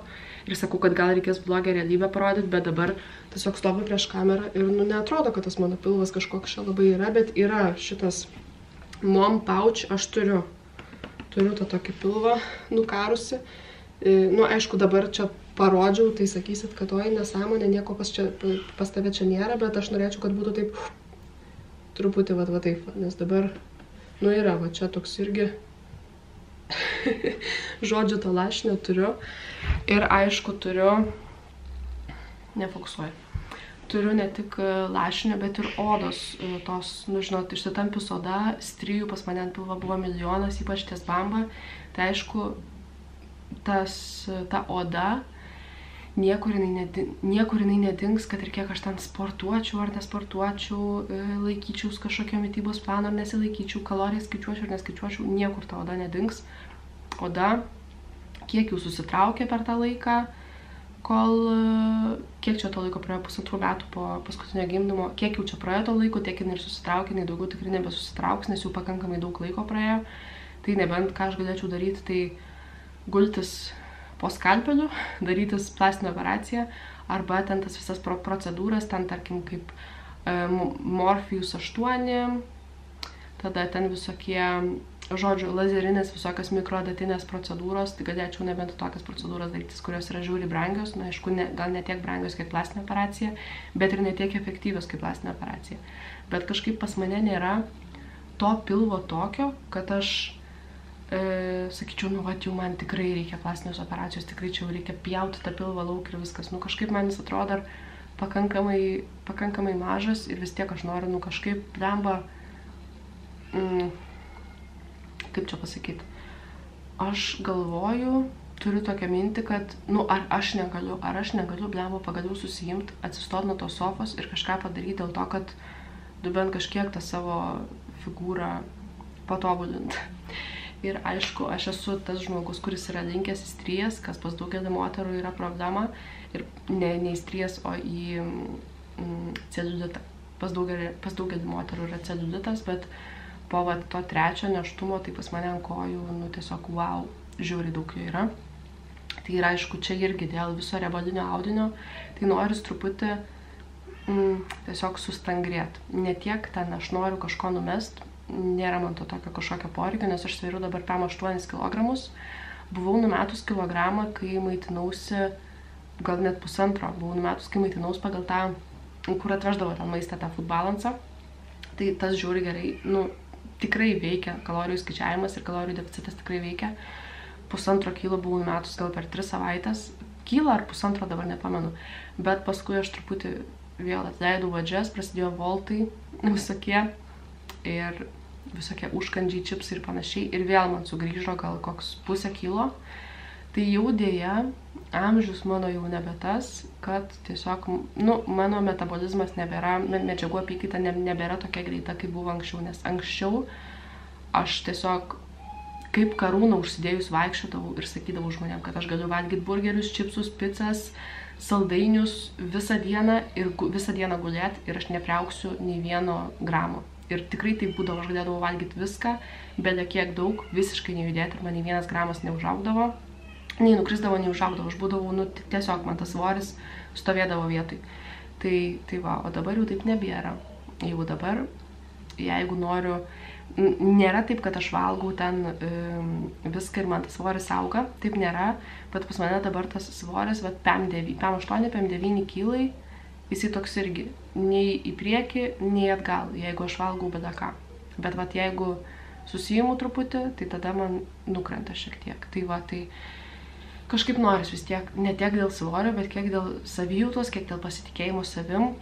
Speaker 1: Ir sakau, kad gal reikės vlogę realybę parodyti, bet dabar tiesiog stoviu prieš kamerą ir neatrodo, kad tas mano pilvas kažkoks čia labai yra, bet yra šitas mom pouch, aš turiu tą tokį pilvą nukarusi. Aišku, dabar čia parodžiau, tai sakysit, kad oi, nesąmonė, nieko pas tave čia nėra, bet aš norėčiau, kad būtų taip truputį va taip, nes dabar yra, va čia toks irgi žodžiu, to lašinio turiu. Ir aišku, turiu ne tik lašinio, bet ir odos tos, žinot, išsitampius oda, strijų pas mane ant pilvo buvo milijonas, ypač ties bamba. Tai aišku, ta oda, niekur jinai nedings, kad ir kiek aš ten sportuočiau ar nesportuočiau, laikyčiaus kažkokio mitybos plano ar nesilaikyčiau, kalorijas skaičiuočiau ar neskaičiuočiau, niekur ta oda nedings. Oda, kiek jau susitraukė per tą laiką, kiek čia to laiko praėjo, 1,5 metų po paskutinio gimdymo, kiek jau čia praėjo to laiko, tiek jinai ir susitraukė, jinai daugiau tikrai nebesusitrauks, nes jau pakankamai daug laiko praėjo. Tai nebent ką aš galėčiau daryti, tai gultis po skalpeliu, darytis plastinę operaciją, arba ten tas visas procedūras, ten tarkim kaip Morpheus 8, tada ten visokie, žodžiu, lazerinės visokios mikroadatinės procedūros, tai galėčiau nebent tokias procedūras darytis, kurios yra žiauriai brangios, aišku, gal ne tiek brangios kaip plastinė operacija, bet ir ne tiek efektyvios kaip plastinė operacija. Bet kažkaip pas mane nėra to pilvo tokio, kad aš sakyčiau, jau man tikrai reikia plastinės operacijos, tikrai čia jau reikia pjauti tą pilvą lauk ir viskas. Kažkaip man jis atrodo dar pakankamai mažas ir vis tiek aš noriu, kažkaip blemba, kaip čia pasakyti, aš galvoju, turiu tokią mintį, kad, ar aš negaliu blemba pagaliau susijimti, atsistoti nuo tos sofos ir kažką padaryti dėl to, kad bent kažkiek tą savo figūrą patobulinti. Ir aišku, aš esu tas žmogus, kuris yra linkęs į strijas, kas pas daugelį moterų yra problema. Ir ne į strijas, o į celiulitą. Pas daugelį moterų yra celiulitas, bet po to trečio nėštumo, tai pas mane ant kojų, tiesiog wow, žiauriai daug jo yra. Tai yra, aišku, čia irgi dėl viso riebalinio audinio, tai noris truputį tiesiog sustangrėti. Ne tiek ten aš noriu kažko numest, nėra man to tokio kažkokio poreikio, nes aš sveriu dabar 8 kg. Buvau numetus kilogramą, kai maitinausi, gal net 1,5, buvau numetus, kai maitinausi pagal tą, kur atveždavo tą maistą, tą food balance. Tai tas žiūri gerai, tikrai veikia, kalorijų skaičiavimas ir kalorijų deficitas tikrai veikia. 1,5 kg buvau numetus gal per 3 savaitės, kilą ar 1,5 dabar nepamenu, bet paskui aš truputį vėl atleidau vadžias, prasidėjo voltai visokie ir visokie užkandžiai, čipsai ir panašiai. Ir vėl man sugrįžo gal koks pusę kilo. Tai jau dėja, amžius mano jau nebe tas, kad tiesiog, mano metabolizmas nebėra, medžiagų apykaita nebėra tokia greita, kaip buvo anksčiau, nes anksčiau aš tiesiog kaip karūną užsidėjus vaikščiodavau ir sakydavau žmonėm, kad aš galiu valgyti burgerius, čipsus, pizzas, saldainius visą dieną ir visą dieną gulėti ir aš nepriauksiu nei 1 gramo. Ir tikrai tai būdavo, aš galėdavau valgyti viską, bet kiek daug, visiškai nejudėti ir man nei 1 gramas neužaugdavo, nei nukrisdavo, nei užaugdavo, aš būdavau, tiesiog man tas svoris stovėdavo vietoj. Tai va, o dabar jau taip nebėra. Jau dabar, jeigu noriu, nėra taip, kad aš valgau ten viską ir man tas svoris auga, taip nėra, bet pas mane dabar tas svoris, PM8, PM9 kilai, jisai toks irgi, nei į priekį, nei atgal, jeigu aš valgau bedaką. Bet vat jeigu susijimu truputį, tai tada man nukrenta šiek tiek. Tai va, tai kažkaip noris vis tiek, ne tiek dėl svorio, bet kiek dėl savijautos, kiek dėl pasitikėjimo savim,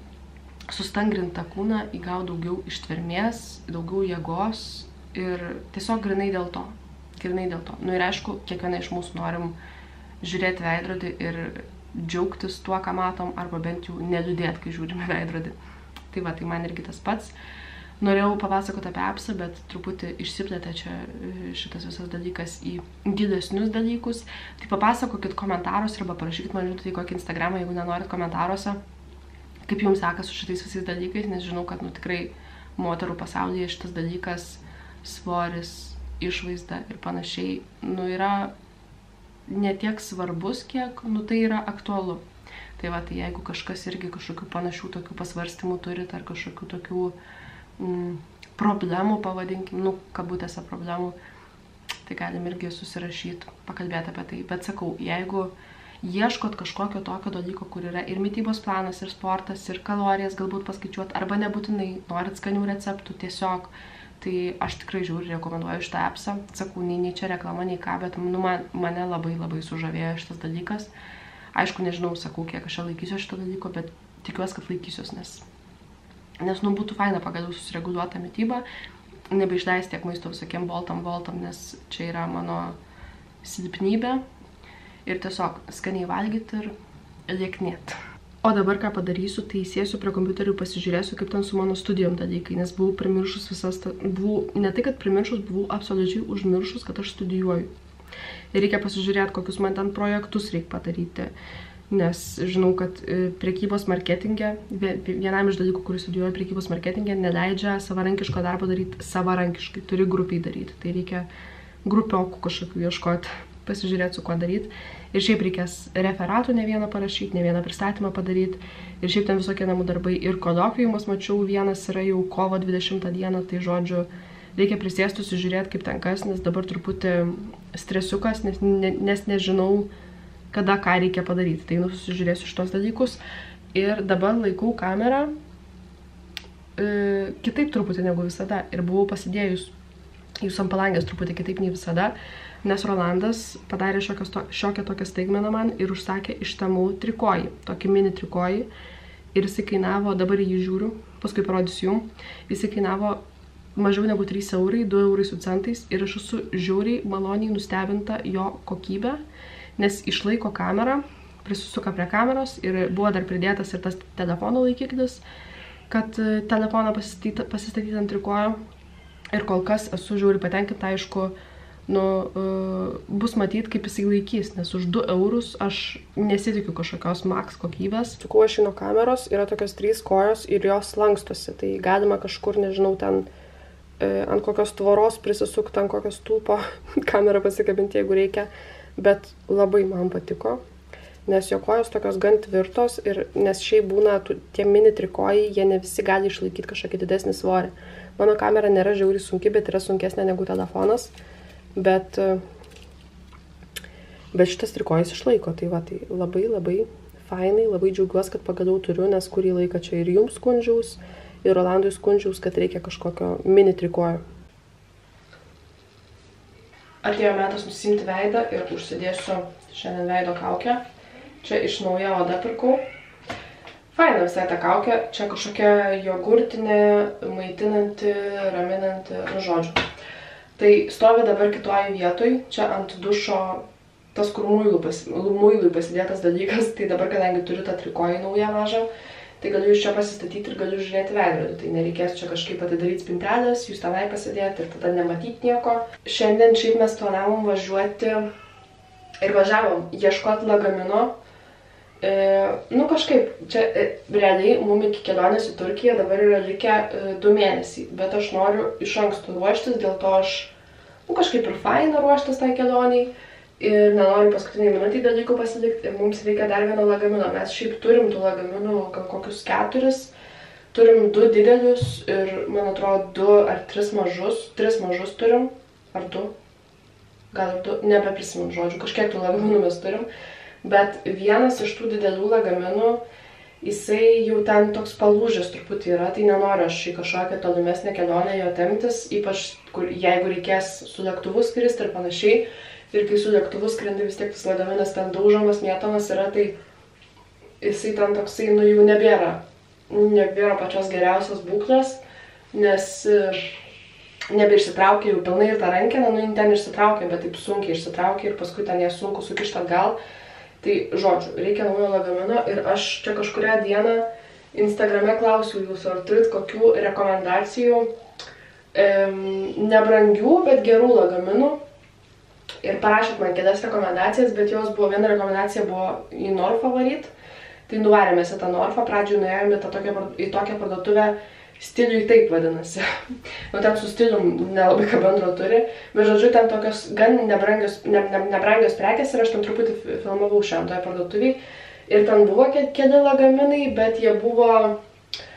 Speaker 1: sustangrint tą kūną, įgau daugiau ištvermės, daugiau jėgos ir tiesiog grinai dėl to. Ir aišku, kiekviena iš mūsų norim žiūrėti veidrodį ir džiaugtis tuo, ką matom, arba bent jau neliūdėti, kai žiūrime veidrodį. Tai va, tai man irgi tas pats. Norėjau papasakoti apie appsą, bet truputį išsiplėtė čia šitas visas dalykas į didesnius dalykus. Tai papasakokit komentaruose arba parašykit man žinutę į kokį Instagramą, jeigu nenorit komentaruose, kaip jums sekas su šitais visais dalykais, nes žinau, kad tikrai moterų pasaulyje šitas dalykas, svoris, išvaizda ir panašiai, yra ne tiek svarbus, kiek, tai yra aktualu. Tai va, tai jeigu kažkas irgi kažkokių panašių tokių pasvarstymų turit, ar kažkokių tokių problemų, pavadinkim, kabutėse problemų, tai galim irgi susirašyti, pakalbėti apie tai. Bet sakau, jeigu ieškot kažkokio tokio dalyko, kur yra ir mitybos planas, ir sportas, ir kalorijas galbūt paskaičiuoti, arba nebūtinai norit skanių receptų, tiesiog, tai aš tikrai žiūriu, rekomenduoju šitą appsą. Sakau, nei čia reklama, nei ką, bet mane labai labai sužavėjo šitas dalykas. Aišku, nežinau, sakau, kiek aš čia laikysiu šito dalyko, bet tikiuosi, kad laikysiuos, nes būtų faina pagaliau susireguliuota mitybą, nebeišleisti tiek maisto visokiem voltam, nes čia yra mano silpnybė. Ir tiesiog skaniai valgyti ir lieknėti. O dabar ką padarysiu, tai sėsiu prie kompiuterių ir pasižiūrėsiu, kaip ten su mano studijom dalykai, nes buvau primiršus ne tai, kad primiršus, buvau absoliučiai užmiršus, kad aš studijuoju. Ir reikia pasižiūrėti, kokius man ten projektus reikia padaryti, nes žinau, kad prekybos marketinge, vienam iš dalykų, kurį studijuoju prekybos marketinge, neleidžia savarankiško darbo daryti savarankiškai, turi grupiai daryti, tai reikia grupiokų kažkokių ieškoti, pasižiūrėti, su kuo daryti. Ir šiaip reikės referatų ne vieną parašyti, ne vieną pristatymą padaryti. Ir šiaip ten visokie namų darbai. Ir kolokviumas, mačiau, vienas yra jau kovo 20 dieną, tai žodžiu, reikia prisėsti, sužiūrėti, kaip ten kas, nes dabar truputį stresiukas, nes nežinau, kada ką reikia padaryti. Tai susižiūrėsiu šitos dalykus. Ir dabar laikau kamerą kitaip truputį negu visada. Ir buvau pasidėjus jūsų ant palangės truputį kitaip nei visada, nes Rolandas padarė šiokią tokią staigmeną man ir užsakė iš Temu trikojį, tokį mini trikojį. Ir jisai kainavo, dabar jį žiūriu, paskui parodysiu jums, jisai kainavo mažiau negu 3 eurai, 2 eurai su centais. Ir aš esu žiauriai maloniai nustebinta jo kokybę, nes išlaiko kamerą, prisisuka prie kameros ir buvo dar pridėtas ir tas telefono laikiklis, kad telefoną pasistatyti ant trikojo. Ir kol kas esu žiauriai patenkinta, aišku, bus matyti, kaip jisai laikys, nes už 2 eurus aš nesitikiu kažkokios max kokybės. Sukau aš nuo kameros, yra tokios 3 kojos ir jos lankstosi, tai galima kažkur, nežinau, ten ant kokios tvoros prisisukti, ant kokios stulpo kamerą pasikabinti, jeigu reikia, bet labai man patiko, nes jo kojos tokios gan tvirtos ir nes šiaip būna tie mini trikojai, jie ne visi gali išlaikyti kažkokį didesnį svorį. Mano kamera nėra žiauriai sunki, bet yra sunkesnė negu telefonas, bet šitas trikojis išlaiko, tai va, tai labai labai fainai, labai džiaugiuosi, kad pagaliau turiu, nes kurį laiką čia ir jums skundžiaus, ir Rolandui skundžiaus, kad reikia kažkokio mini trikojo. Atėjo metas nusimti veidą ir užsidėsiu šiandien veido kaukę. Čia iš Nauja Oda pirkau. Faina visai ta kaukė, čia kažkokia jogurtinė, maitinanti, raminanti, nu žodžiu. Tai stovi dabar kitoj vietoj, čia ant dušo, tas kur muilui pasidėtas dalykas, tai dabar kadangi turiu tą trikojį naują mažą, tai galiu iš čia pasistatyti ir galiu žiūrėti veidrodį, tai nereikės čia kažkaip atidaryti spintelės, jūs tenai pasidėti ir tada nematyti nieko. Šiandien šiaip mes planavom važiuoti ir važiavom ieškoti lagamino. Nu kažkaip, čia realiai mum iki kelionės į Turkiją dabar yra likę 2 mėnesiai, bet aš noriu iš anksto ruoštis, dėl to aš kažkaip ir faina ruoštis tai kelioniai ir nenoriu paskutiniai minutį dalykų pasilikti ir mums reikia dar vieno lagamino. Mes šiaip turim tų lagaminų gal kokius 4, turim 2 didelius ir man atrodo 2 ar 3 mažus, 3 mažus turim, ar 2, gal ir 2, nebeprisimenu žodžiu, kažkiek tų lagaminų mes turim. Bet vienas iš tų didelių lagaminų, jisai jau ten toks palūžęs truputį yra, tai nenoriu aš į kažkokią tolimesnę kelionę jo temptis, ypač jeigu reikės su lėktuvu skristi ir panašiai. Ir kai su lėktuvu skrendi vis tiek tas lagaminas ten daužomas, mėtomas yra, tai jisai ten toksai, nu jau nebėra pačios geriausios būklės, nes nebeišsitraukia jau pilnai ir tą rankeną, nu ten išsitraukia, bet taip sunkiai išsitraukia ir paskui ten ją sunku sukišti atgal. Tai, žodžiu, reikia naujo lagamino ir aš čia kažkurią dieną Instagrame klausiau jūsų, ar turit kokių rekomendacijų, nebrangių, bet gerų lagaminų. Ir parašėt man kelias rekomendacijas, bet jos buvo, viena rekomendacija buvo į Norfą varyt. Tai nuvarėmės į tą Norfą, pradžioj nuėjome į tokią parduotuvę, stiliui taip vadinasi. Nu, ten su stilium nelabai ką bendro turi, bet žodžiu, ten tokios gan nebrangios prekės ir aš ten truputį filmavau šiandien toje parduotuviai. Ir ten buvo keli lagaminai, bet jie buvo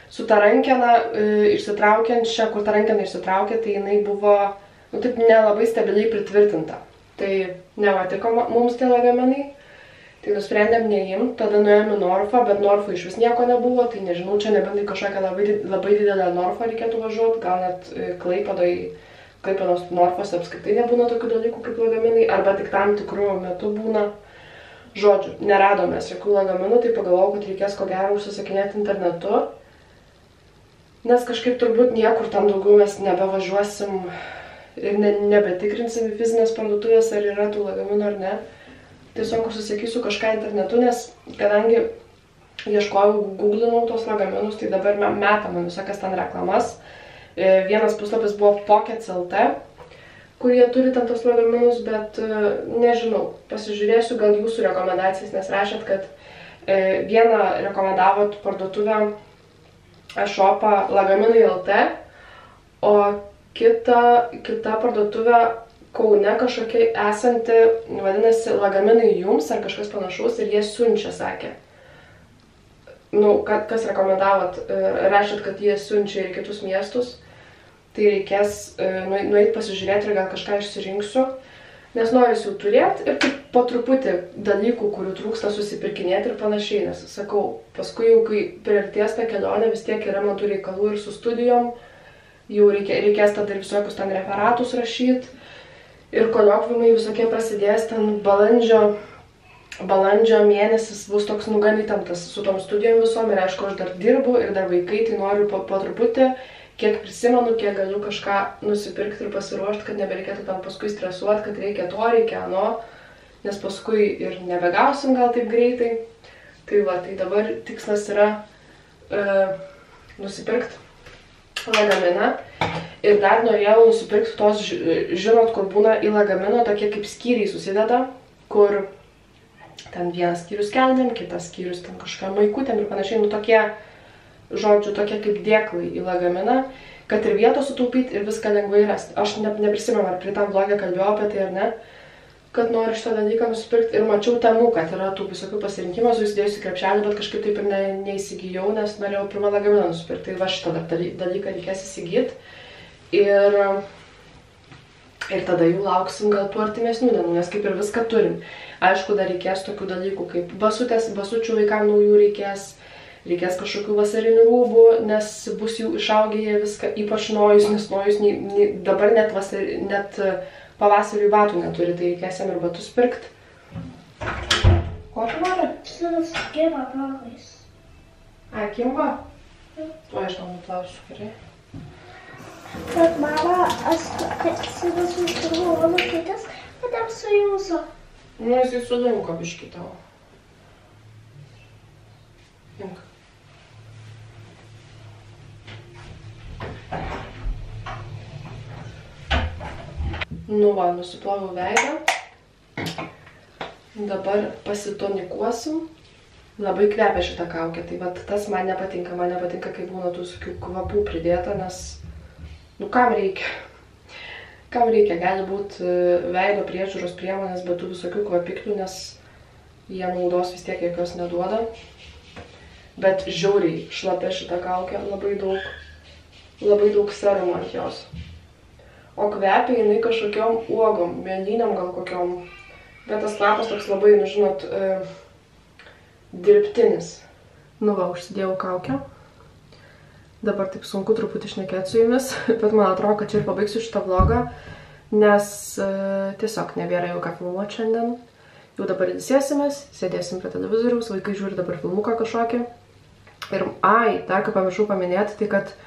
Speaker 1: su ta rankena išsitraukiančia, kur ta rankena išsitraukė, tai jinai buvo, nu, taip nelabai stabiliai pritvirtinta. Tai nevatiko mums tie lagaminai. Tai nusprendėm neimti, tada nuėjome į Norfą, bet Norfą iš vis nieko nebuvo, tai nežinau, čia nebandai kažkokią labai didelę Norfą reikėtų važiuoti, gal net Klaipėdos Norfose apskritai nebūna tokių dalykų kaip lagaminai, arba tik tam tikrų metų būna. Žodžiu, neradome jokių lagaminų, tai pagalvojau, kad reikės ko gero užsisakinėti internetu, nes kažkaip turbūt niekur tam daugiau mes nebevažiuosim ir nebetikrinsim į fizinės parduotuvės, ar yra tų lagaminų ar ne. Tiesiog užsisakysiu kažką internetu, nes kadangi ieškojau, googlinau tos lagaminus, tai dabar metama visokias ten reklamas. Vienas puslapis buvo Pockets.lt, kur jie turi ten tos lagaminus, bet nežinau, pasižiūrėsiu gal jūsų rekomendacijas, nes rašėt, kad vieną rekomendavot parduotuvę e-shopą Lagaminai.lt, o kita parduotuvė Kaune kažkokia esanti, vadinasi, Lagaminai jums ar kažkas panašaus ir jie siunčia, sakė. Nu, kas rekomendavot, rašėt, kad jie siunčia ir kitus miestus, tai reikės nueiti pasižiūrėti ir gal kažką išsirinksiu, nes norisi jau turėti ir taip po truputį dalykų, kurių trūksta susipirkinėti ir panašiai, nes sakau, paskui jau kai priartės tą kelionę vis tiek yra man tų reikalų ir su studijom, jau reikės tada ir visokius ten referatus rašyti. Ir koliokviumai visokie prasidės ten balandžio mėnesis bus toks gan įtemptas su tom studijom visom ir aišku, aš dar dirbu ir dar vaikai, tai noriu po truputį, kiek prisimenu, kiek galiu kažką nusipirkti ir pasiruošti, kad nebereikėtų tam paskui stresuoti, kad reikia to, reikia ano, nes paskui ir nebegausim gal taip greitai. Tai va, tai dabar tikslas yra nusipirkti lagaminą. Ir dar norėjau nusipirkti tos, žinot, kur būna į lagaminą tokie kaip skyriai susideda, kur ten vienas skyrius kelnėm, kitas skyrius ten kažką maikutėm ir panašiai, nu tokie, žodžiu, tokie kaip dėklai į lagaminą, kad ir vietos sutaupyti ir viską lengvai rasti. Aš neprisimenu, ar prie tam vlogę kalbėjau apie tai ar ne, kad noriu šitą dalyką nusipirkti ir mačiau temų, kad yra tų visokių pasirinkimų, susidėjusi krepšelį, bet kažkaip taip ir neįsigijau, nes norėjau pirmą lagaminą nusipirkti. Tai va šitą dalyką reikės įsigyti. Ir tada jau lauksim gal tų artimesnių dienų, nes kaip ir viską turim. Aišku, dar reikės tokių dalykų kaip basučių vaikam naujų reikės kažkokių vasarinių rūbų, nes bus jų išaugę jie viską, ypač nojus, nes nojus dabar net pavasariui batų neturi, tai reikės jam ir batus pirkti. Ko tu nori?
Speaker 2: Suskirą brokais.
Speaker 1: Ai, kimba? Tuo aš tau nuplausiu, gerai?
Speaker 2: Bet mama, aš atsivesu iš pirmo makytės, kad jam su jūsų.
Speaker 1: Nu, jisai sulinko biškį tavo. Imk. Nu va, nusiploviau veidą. Dabar pasitonikuosim. Labai kvepia šitą kaukę, tai vat tas man nepatinka, kai būna tų visokių kvapų pridėta, nes, nu, kam reikia? Kam reikia? Gali būti veido priežiūros priemonės, bet tų visokių kvapiklių, nes jie naudos vis tiek jokios neduoda. Bet žiauriai šlapia šitą kaukę, labai daug serumo ant jos. O kvepia jinai kažkokiom uogom, mėlynėm gal kokiom, bet tas kvapas toks labai, nu, žinot, dirbtinis. Nu va, užsidėjau kaukę. Dabar taip sunku truputį šnekėti su jumis, bet man atrodo, kad čia ir pabaigsiu šitą vlogą, nes tiesiog nebėra jau ką filmuoti šiandien. Jau dabar ilsėsimės, sėdėsim prie televizoriaus, vaikai žiūri dabar filmuką kažkokį. Ir, dar ką pamiršau paminėti, tai kad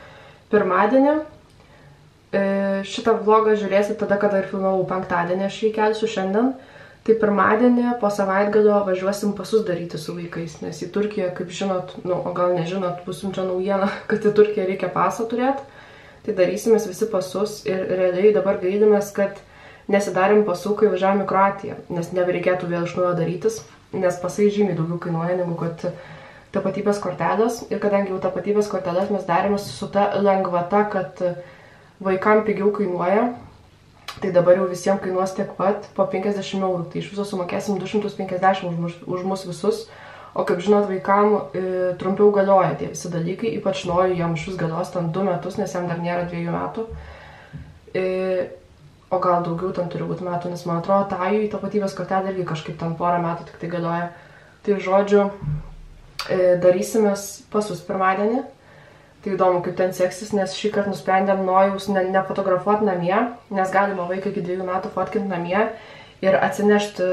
Speaker 1: pirmadienį šitą vlogą žiūrėsit tada, kada ir filmavau penktadienį, aš jį kelsiu šiandien. Tai pirmadienį po savaitgalio važiuosim pasus daryti su vaikais, nes į Turkiją, kaip žinot, nu, o gal nežinot, bus čia naujiena, kad į Turkiją reikia pasą turėti. Tai darysimės visi pasus ir realiai dabar gailimės, kad nesidarėm pasų, kai važiavom į Kroatiją, nes nebereikėtų vėl iš naujo darytis, nes pasai žymiai daugiau kainuoja negu kad tapatybės kortelės. Ir kadangi jau tapatybės kortelės mes darėmės su ta lengvata, kad vaikam pigiau kainuoja, tai dabar jau visiems kainuos tiek pat po 50 €. Tai iš viso sumokėsim 250 už mus visus. O kaip žinot, vaikam trumpiau galioja tie visi dalykai, ypač noriu, jam iš vis galios ten 2 metus, nes jam dar nėra 2 metų. O gal daugiau ten turi būti metų, nes man atrodo, Tajui tapatybės kortelė irgi kažkaip ten porą metų tik tai galioja. Tai žodžiu, darysimės pasus pirmadienį. Tai įdomu, kaip ten seksis, nes šį kartą nusprendėm nojaus nefotografuoti namie, nes galima vaiką iki 2 metų fotkinti namie ir atsinešti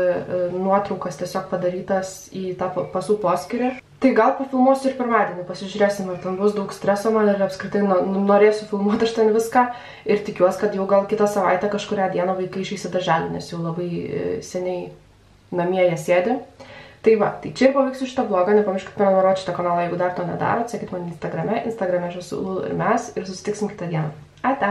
Speaker 1: nuotraukas tiesiog padarytas į tą pasų poskyrį. Tai gal pafilmuosiu ir pirmadienį, pasižiūrėsim, ar ten bus daug streso man ir apskritai norėsiu filmuoti aš ten viską ir tikiuosi, kad jau gal kitą savaitę kažkurią dieną vaikai išeis į darželį, nes jau labai seniai namie jie sėdi. Tai va, tai čia ir paveiksiu šitą vlogą, nepamirškit prenumeruoti šitą kanalą, jeigu dar to nedarot, sekit man Instagrame aš esu Lulu ir mes ir susitiksim kitą dieną. Ate!